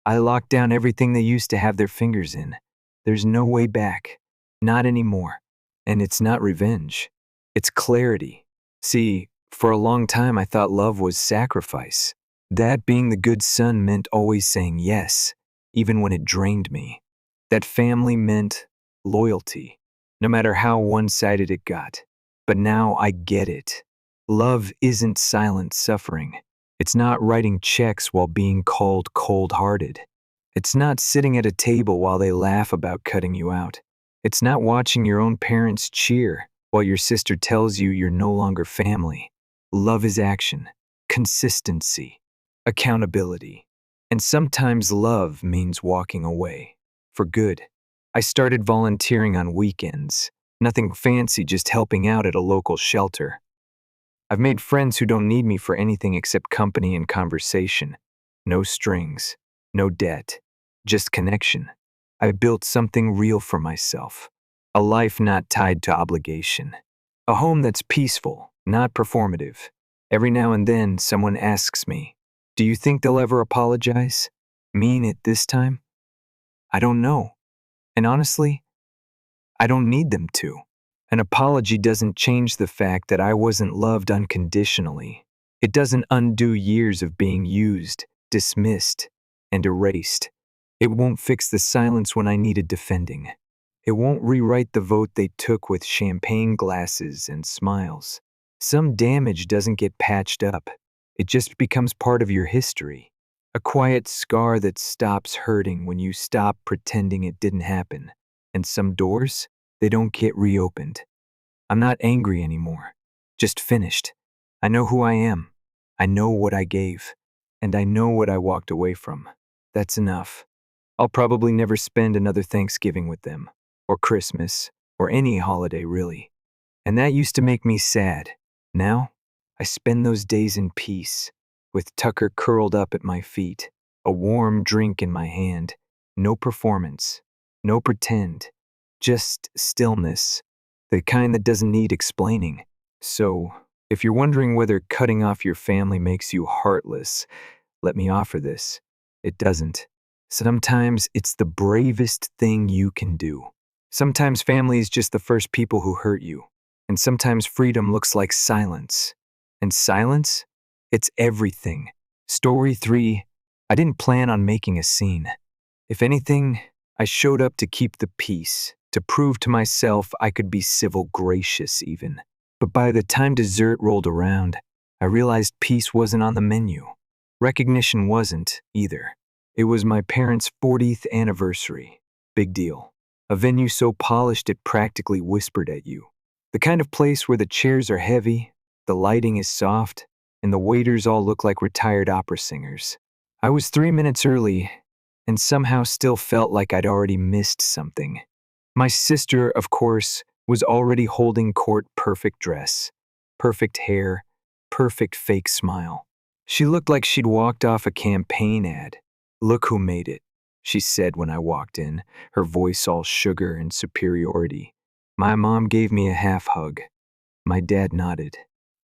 I locked down everything they used to have their fingers in. There's no way back. Not anymore. And it's not revenge. It's clarity. See, for a long time I thought love was sacrifice. That being the good son meant always saying yes, even when it drained me. That family meant loyalty, no matter how one-sided it got. But now I get it. Love isn't silent suffering. It's not writing checks while being called cold-hearted. It's not sitting at a table while they laugh about cutting you out. It's not watching your own parents cheer while your sister tells you you're no longer family. Love is action, consistency, accountability. And sometimes love means walking away. For good. I started volunteering on weekends. Nothing fancy, just helping out at a local shelter. I've made friends who don't need me for anything except company and conversation. No strings, no debt, just connection. I've built something real for myself. A life not tied to obligation. A home that's peaceful, not performative. Every now and then, someone asks me, "Do you think they'll ever apologize? Mean it this time?" I don't know. And honestly, I don't need them to. An apology doesn't change the fact that I wasn't loved unconditionally. It doesn't undo years of being used, dismissed, and erased. It won't fix the silence when I needed defending. It won't rewrite the vote they took with champagne glasses and smiles. Some damage doesn't get patched up. It just becomes part of your history. A quiet scar that stops hurting when you stop pretending it didn't happen. And some doors, they don't get reopened. I'm not angry anymore. just finished. I know who I am. I know what I gave. And I know what I walked away from. That's enough. I'll probably never spend another Thanksgiving with them, or Christmas, or any holiday really. And that used to make me sad. Now, I spend those days in peace, with Tucker curled up at my feet, a warm drink in my hand, no performance, no pretend, just stillness, the kind that doesn't need explaining. So, if you're wondering whether cutting off your family makes you heartless, let me offer this. It doesn't. Sometimes it's the bravest thing you can do. Sometimes family is just the first people who hurt you. And sometimes freedom looks like silence. And silence? It's everything. Story 3. I didn't plan on making a scene. If anything, I showed up to keep the peace, to prove to myself I could be civil gracious even. But by the time dessert rolled around, I realized peace wasn't on the menu. Recognition wasn't, either. It was my parents' 40th anniversary. Big deal. A venue so polished it practically whispered at you. The kind of place where the chairs are heavy, the lighting is soft, and the waiters all look like retired opera singers. I was 3 minutes early, and somehow still felt like I'd already missed something. My sister, of course, was already holding court perfect dress, perfect hair, perfect fake smile. She looked like she'd walked off a campaign ad. "Look who made it," she said when I walked in, her voice all sugar and superiority. My mom gave me a half hug. My dad nodded.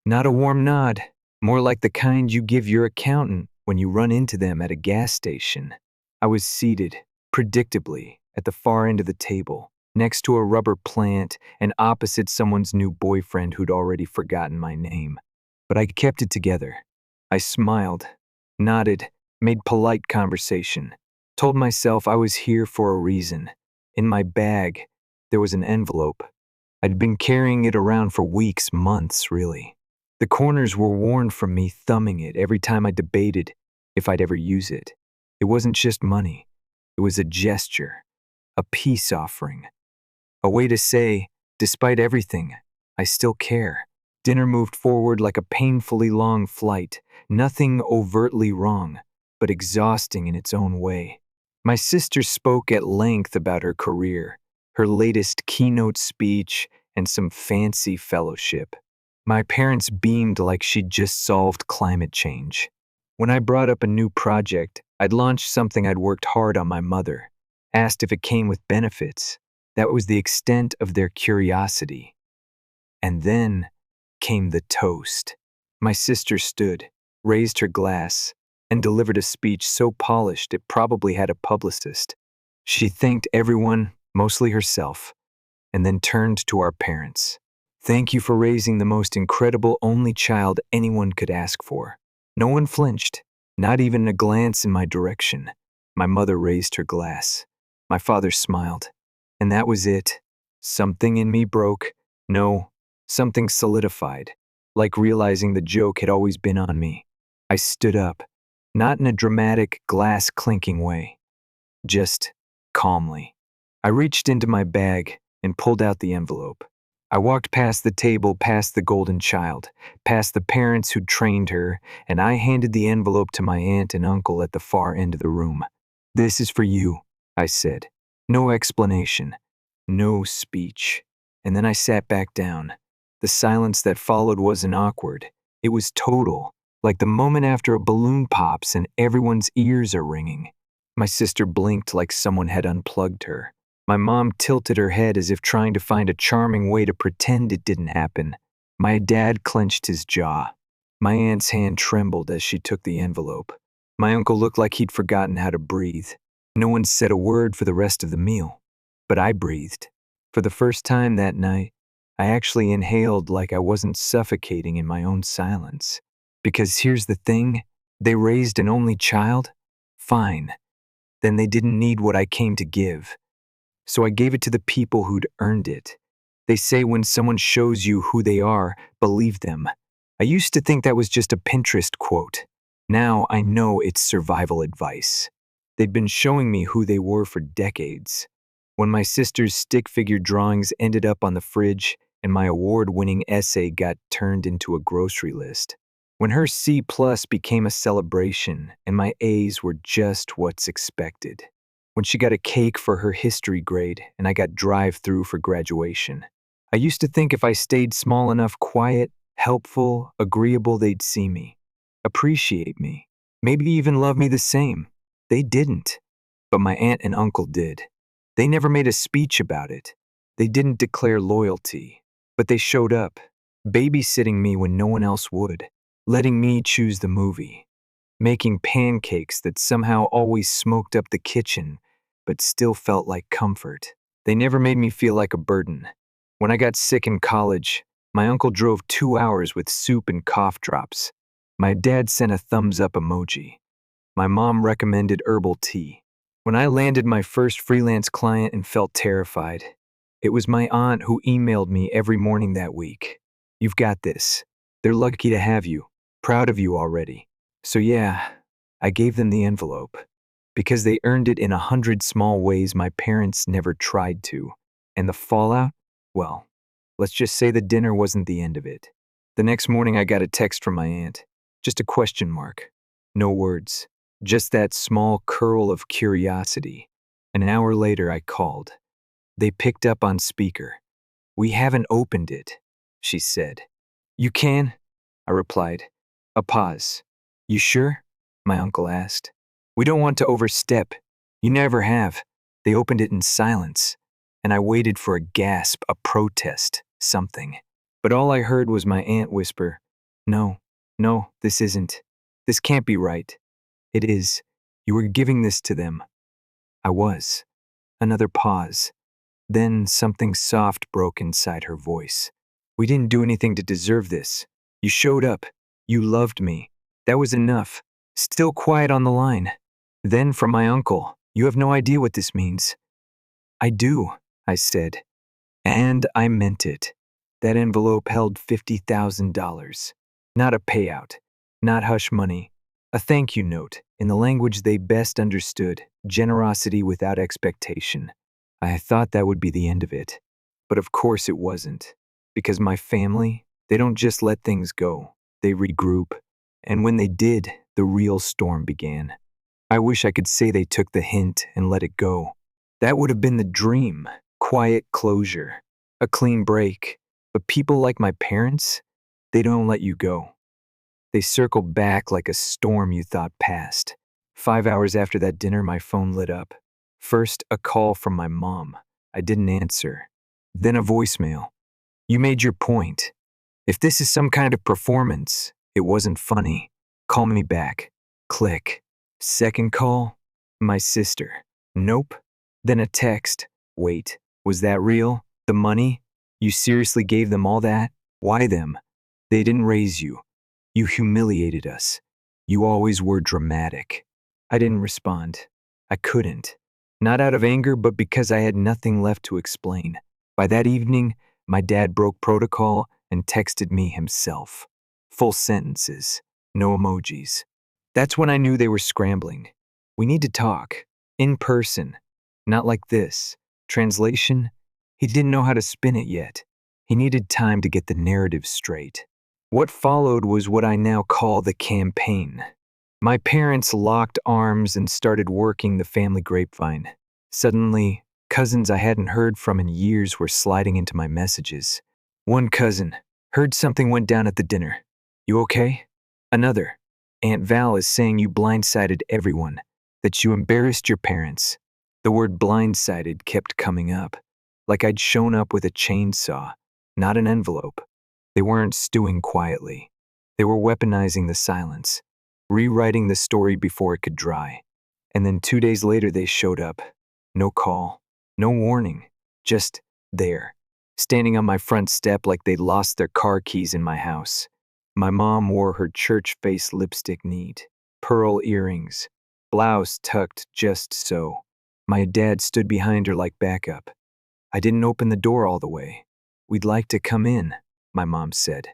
Not a warm nod, more like the kind you give your accountant when you run into them at a gas station. I was seated, predictably, at the far end of the table, next to a rubber plant and opposite someone's new boyfriend who'd already forgotten my name. But I kept it together. I smiled, nodded, made polite conversation, told myself I was here for a reason. In my bag, there was an envelope. I'd been carrying it around for weeks, months, really. The corners were worn from me thumbing it every time I debated if I'd ever use it. It wasn't just money. It was a gesture, a peace offering, a way to say, despite everything, I still care. Dinner moved forward like a painfully long flight, nothing overtly wrong, but exhausting in its own way. My sister spoke at length about her career, her latest keynote speech, and some fancy fellowship. My parents beamed like she'd just solved climate change. When I brought up a new project, I'd launched something I'd worked hard on my mother, asked if it came with benefits. That was the extent of their curiosity. And then came the toast. My sister stood, raised her glass, and delivered a speech so polished it probably had a publicist. She thanked everyone, mostly herself, and then turned to our parents. "Thank you for raising the most incredible only child anyone could ask for." No one flinched, not even a glance in my direction. My mother raised her glass. My father smiled. And that was it. Something in me broke. No, something solidified, like realizing the joke had always been on me. I stood up, not in a dramatic, glass-clinking way, just calmly. I reached into my bag and pulled out the envelope. I walked past the table, past the golden child, past the parents who'd trained her, and I handed the envelope to my aunt and uncle at the far end of the room. "This is for you," I said. No explanation, no speech. And then I sat back down. The silence that followed wasn't awkward. It was total, like the moment after a balloon pops and everyone's ears are ringing. My sister blinked like someone had unplugged her. My mom tilted her head as if trying to find a charming way to pretend it didn't happen. My dad clenched his jaw. My aunt's hand trembled as she took the envelope. My uncle looked like he'd forgotten how to breathe. No one said a word for the rest of the meal. But I breathed. For the first time that night, I actually inhaled like I wasn't suffocating in my own silence. Because here's the thing, they raised an only child? Fine. Then they didn't need what I came to give. So I gave it to the people who'd earned it. They say when someone shows you who they are, believe them. I used to think that was just a Pinterest quote. Now I know it's survival advice. They'd been showing me who they were for decades. When my sister's stick figure drawings ended up on the fridge, and my award-winning essay got turned into a grocery list. When her C+ became a celebration and my A's were just what's expected. When she got a cake for her history grade and I got drive-through for graduation. I used to think if I stayed small enough, quiet, helpful, agreeable, they'd see me, appreciate me, maybe even love me the same. They didn't, but my aunt and uncle did. They never made a speech about it. They didn't declare loyalty, but they showed up, babysitting me when no one else would, letting me choose the movie, making pancakes that somehow always smoked up the kitchen, but still felt like comfort. They never made me feel like a burden. When I got sick in college, my uncle drove 2 hours with soup and cough drops. My dad sent a thumbs up emoji. My mom recommended herbal tea. When I landed my first freelance client and felt terrified, it was my aunt who emailed me every morning that week. You've got this. They're lucky to have you. Proud of you already. So yeah, I gave them the envelope. Because they earned it in 100 small ways my parents never tried to. And the fallout? Well, let's just say the dinner wasn't the end of it. The next morning I got a text from my aunt. Just a question mark. No words. Just that small curl of curiosity. An hour later I called. They picked up on speaker. We haven't opened it, she said. You can? I replied. A pause. You sure? My uncle asked. We don't want to overstep. You never have. They opened it in silence, and I waited for a gasp, a protest, something. But all I heard was my aunt whisper, No, this isn't. This can't be right. It is. You were giving this to them. I was. Another pause. Then something soft broke inside her voice. We didn't do anything to deserve this. You showed up. You loved me. That was enough. Still quiet on the line. Then from my uncle, you have no idea what this means. I do, I said. And I meant it. That envelope held $50,000. Not a payout. Not hush money. A thank you note, in the language they best understood, generosity without expectation. I thought that would be the end of it. But of course it wasn't. Because my family, they don't just let things go. They regroup. And when they did, the real storm began. I wish I could say they took the hint and let it go. That would have been the dream. Quiet closure. A clean break. But people like my parents, they don't let you go. They circle back like a storm you thought passed. 5 hours after that dinner, my phone lit up. First, a call from my mom. I didn't answer. Then a voicemail. You made your point. If this is some kind of performance, it wasn't funny. Call me back. Click. Second call. My sister. Nope. Then a text. Wait, was that real? The money? You seriously gave them all that? Why them? They didn't raise you. You humiliated us. You always were dramatic. I didn't respond. I couldn't. Not out of anger, but because I had nothing left to explain. By that evening, my dad broke protocol and texted me himself. Full sentences. No emojis. That's when I knew they were scrambling. We need to talk. In person. Not like this. Translation? He didn't know how to spin it yet. He needed time to get the narrative straight. What followed was what I now call the campaign. My parents locked arms and started working the family grapevine. Suddenly, cousins I hadn't heard from in years were sliding into my messages. One cousin, heard something went down at the dinner. You okay? Another, Aunt Val is saying you blindsided everyone, that you embarrassed your parents. The word blindsided kept coming up, like I'd shown up with a chainsaw, not an envelope. They weren't stewing quietly. They were weaponizing the silence, rewriting the story before it could dry. And then 2 days later they showed up. No call, no warning, just there, standing on my front step like they'd lost their car keys in my house. My mom wore her church face lipstick neat, pearl earrings, blouse tucked just so. My dad stood behind her like backup. I didn't open the door all the way. We'd like to come in, my mom said.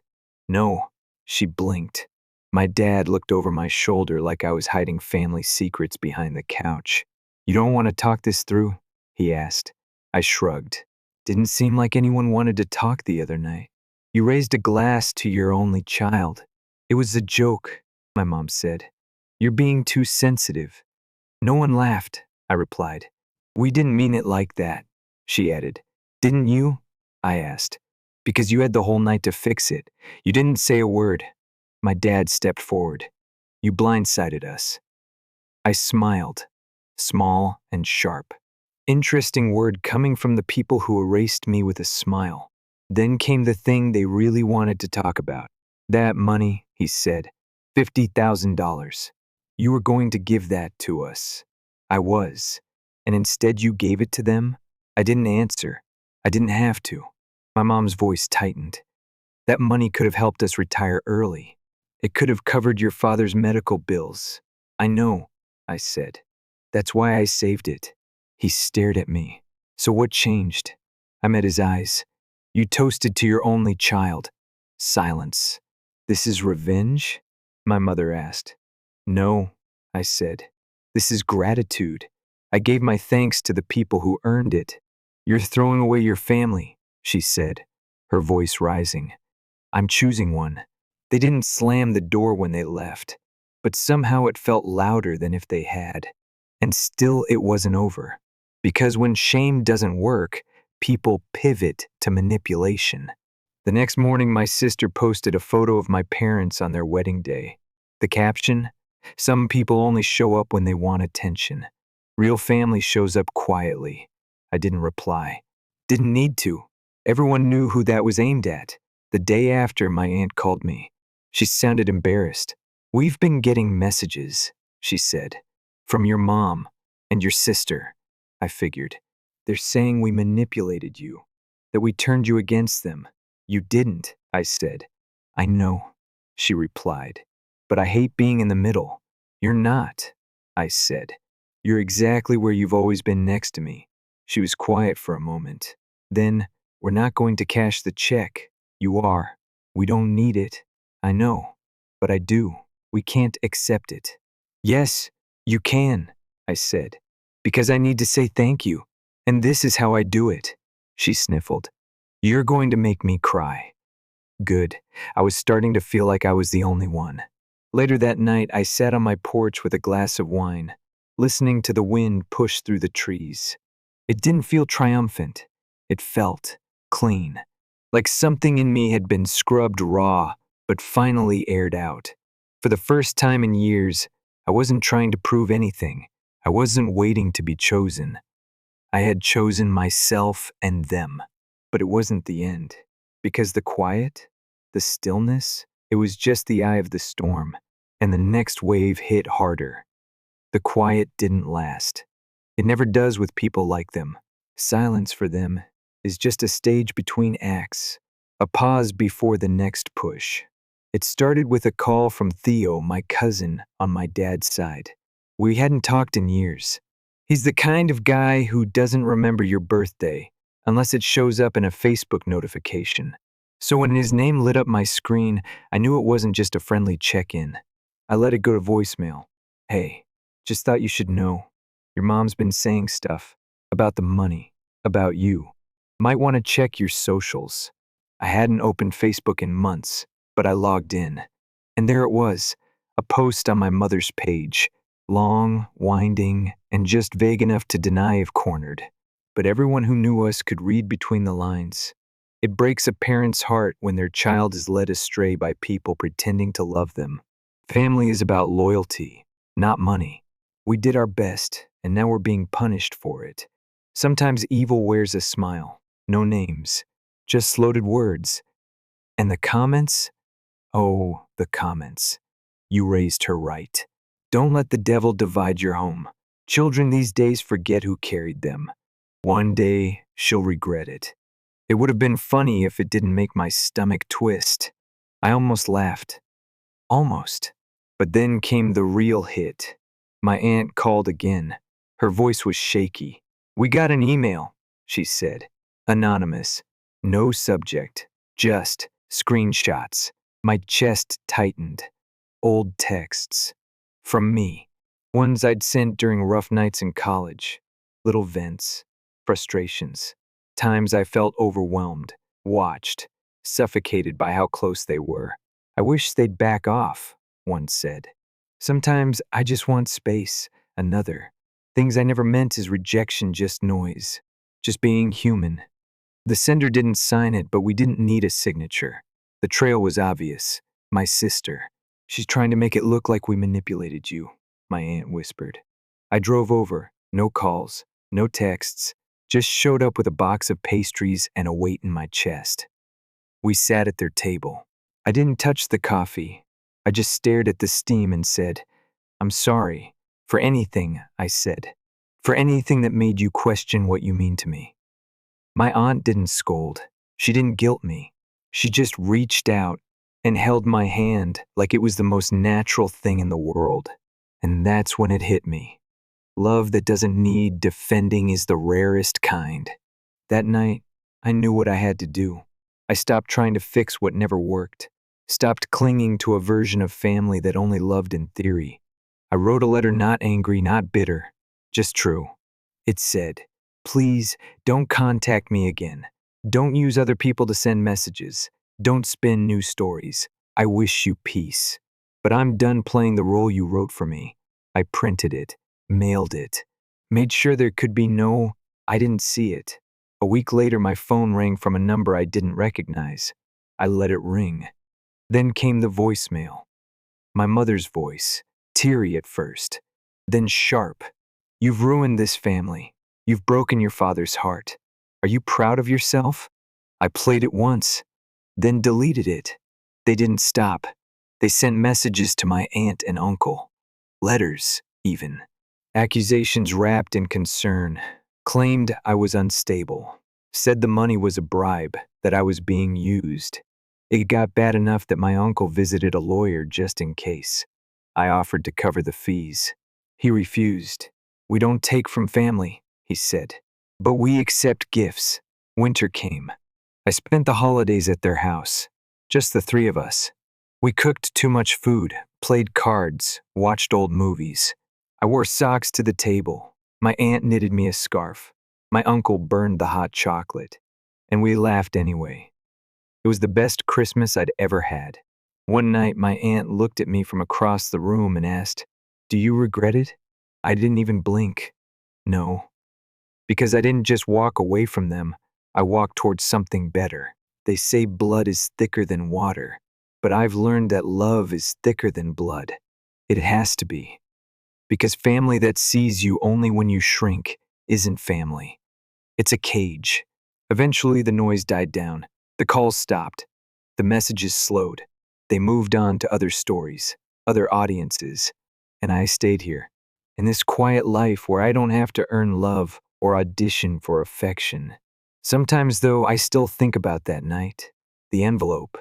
No, she blinked. My dad looked over my shoulder like I was hiding family secrets behind the couch. You don't want to talk this through? He asked. I shrugged. Didn't seem like anyone wanted to talk the other night. You raised a glass to your only child. It was a joke, my mom said. You're being too sensitive. No one laughed, I replied. We didn't mean it like that, she added. Didn't you? I asked. Because you had the whole night to fix it. You didn't say a word. My dad stepped forward. You blindsided us. I smiled, small and sharp. Interesting word coming from the people who erased me with a smile. Then came the thing they really wanted to talk about. That money, he said, $50,000. You were going to give that to us. I was. And instead you gave it to them? I didn't answer. I didn't have to. My mom's voice tightened. That money could have helped us retire early. It could have covered your father's medical bills. I know, I said. That's why I saved it. He stared at me. So what changed? I met his eyes. You toasted to your only child. Silence. This is revenge? My mother asked. No, I said. This is gratitude. I gave my thanks to the people who earned it. You're throwing away your family, she said, her voice rising. I'm choosing one. They didn't slam the door when they left, but somehow it felt louder than if they had. And still it wasn't over. Because when shame doesn't work, people pivot to manipulation. The next morning, my sister posted a photo of my parents on their wedding day. The caption, some people only show up when they want attention. Real family shows up quietly. I didn't reply. Didn't need to. Everyone knew who that was aimed at. The day after, my aunt called me. She sounded embarrassed. We've been getting messages, she said, from your mom and your sister. I figured. They're saying we manipulated you, that we turned you against them. You didn't, I said. I know, she replied. But I hate being in the middle. You're not, I said. You're exactly where you've always been next to me. She was quiet for a moment. Then, we're not going to cash the check. You are. We don't need it. I know. But I do. We can't accept it. Yes, you can, I said. Because I need to say thank you. And this is how I do it. She sniffled. You're going to make me cry. Good. I was starting to feel like I was the only one. Later that night, I sat on my porch with a glass of wine, listening to the wind push through the trees. It didn't feel triumphant. It felt clean, like something in me had been scrubbed raw, but finally aired out. For the first time in years, I wasn't trying to prove anything. I wasn't waiting to be chosen. I had chosen myself and them. But it wasn't the end. Because the quiet, the stillness, it was just the eye of the storm, and the next wave hit harder. The quiet didn't last. It never does with people like them. Silence for them is just a stage between acts, a pause before the next push. It started with a call from Theo, my cousin on my dad's side. We hadn't talked in years. He's the kind of guy who doesn't remember your birthday unless it shows up in a Facebook notification. So when his name lit up my screen, I knew it wasn't just a friendly check-in. I let it go to voicemail. Hey, just thought you should know. Your mom's been saying stuff about the money, about you. Might want to check your socials. I hadn't opened Facebook in months, but I logged in. And there it was, a post on my mother's page. Long, winding, and just vague enough to deny if cornered. But everyone who knew us could read between the lines. It breaks a parent's heart when their child is led astray by people pretending to love them. Family is about loyalty, not money. We did our best, and now we're being punished for it. Sometimes evil wears a smile. No names, just loaded words. And the comments? Oh, the comments. You raised her right. Don't let the devil divide your home. Children these days forget who carried them. One day, she'll regret it. It would have been funny if it didn't make my stomach twist. I almost laughed. Almost. But then came the real hit. My aunt called again. Her voice was shaky. We got an email, she said. Anonymous. No subject. Just screenshots. My chest tightened. Old texts. From me. Ones I'd sent during rough nights in college. Little vents. Frustrations. Times I felt overwhelmed, watched, suffocated by how close they were. I wish they'd back off, one said. Sometimes I just want space, another. Things I never meant as rejection, just noise. Just being human. The sender didn't sign it, but we didn't need a signature. The trail was obvious. My sister. She's trying to make it look like we manipulated you, my aunt whispered. I drove over. No calls, no texts. Just showed up with a box of pastries and a weight in my chest. We sat at their table. I didn't touch the coffee. I just stared at the steam and said, I'm sorry. For anything, I said. For anything that made you question what you mean to me. My aunt didn't scold. She didn't guilt me. She just reached out and held my hand like it was the most natural thing in the world. And that's when it hit me. Love that doesn't need defending is the rarest kind. That night, I knew what I had to do. I stopped trying to fix what never worked. Stopped clinging to a version of family that only loved in theory. I wrote a letter not angry, not bitter, just true. It said, please don't contact me again. Don't use other people to send messages. Don't spin new stories. I wish you peace. But I'm done playing the role you wrote for me. I printed it, mailed it, made sure there could be I didn't see it. A week later, my phone rang from a number I didn't recognize. I let it ring. Then came the voicemail. My mother's voice, teary at first, then sharp. You've ruined this family. You've broken your father's heart. Are you proud of yourself? I played it once, then deleted it. They didn't stop. They sent messages to my aunt and uncle. Letters, even. Accusations wrapped in concern. Claimed I was unstable. Said the money was a bribe, that I was being used. It got bad enough that my uncle visited a lawyer just in case. I offered to cover the fees. He refused. We don't take from family, he said. But we accept gifts. Winter came. I spent the holidays at their house. Just the three of us. We cooked too much food, played cards, watched old movies. I wore socks to the table. My aunt knitted me a scarf. My uncle burned the hot chocolate. And we laughed anyway. It was the best Christmas I'd ever had. One night, my aunt looked at me from across the room and asked, do you regret it? I didn't even blink. No. Because I didn't just walk away from them, I walked towards something better. They say blood is thicker than water, but I've learned that love is thicker than blood. It has to be. Because family that sees you only when you shrink isn't family. It's a cage. Eventually, the noise died down. The calls stopped. The messages slowed. They moved on to other stories, other audiences, and I stayed here, in this quiet life where I don't have to earn love or audition for affection. Sometimes, though, I still think about that night, the envelope,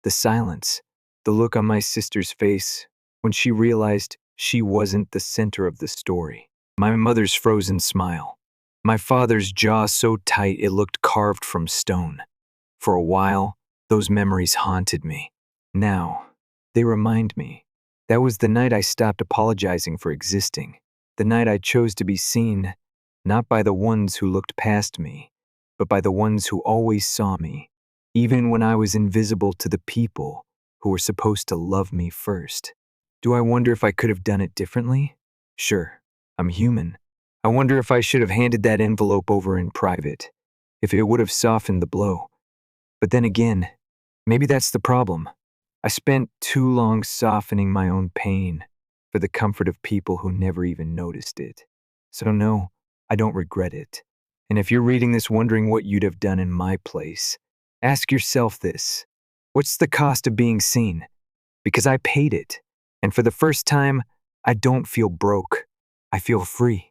the silence, the look on my sister's face when she realized she wasn't the center of the story. My mother's frozen smile. My father's jaw so tight it looked carved from stone. For a while, those memories haunted me. Now, they remind me. That was the night I stopped apologizing for existing. The night I chose to be seen, not by the ones who looked past me, but by the ones who always saw me, even when I was invisible to the people who were supposed to love me first. Do I wonder if I could have done it differently? Sure, I'm human. I wonder if I should have handed that envelope over in private, if it would have softened the blow. But then again, maybe that's the problem. I spent too long softening my own pain for the comfort of people who never even noticed it. So no, I don't regret it. And if you're reading this wondering what you'd have done in my place, ask yourself this. What's the cost of being seen? Because I paid it. And for the first time, I don't feel broke. I feel free.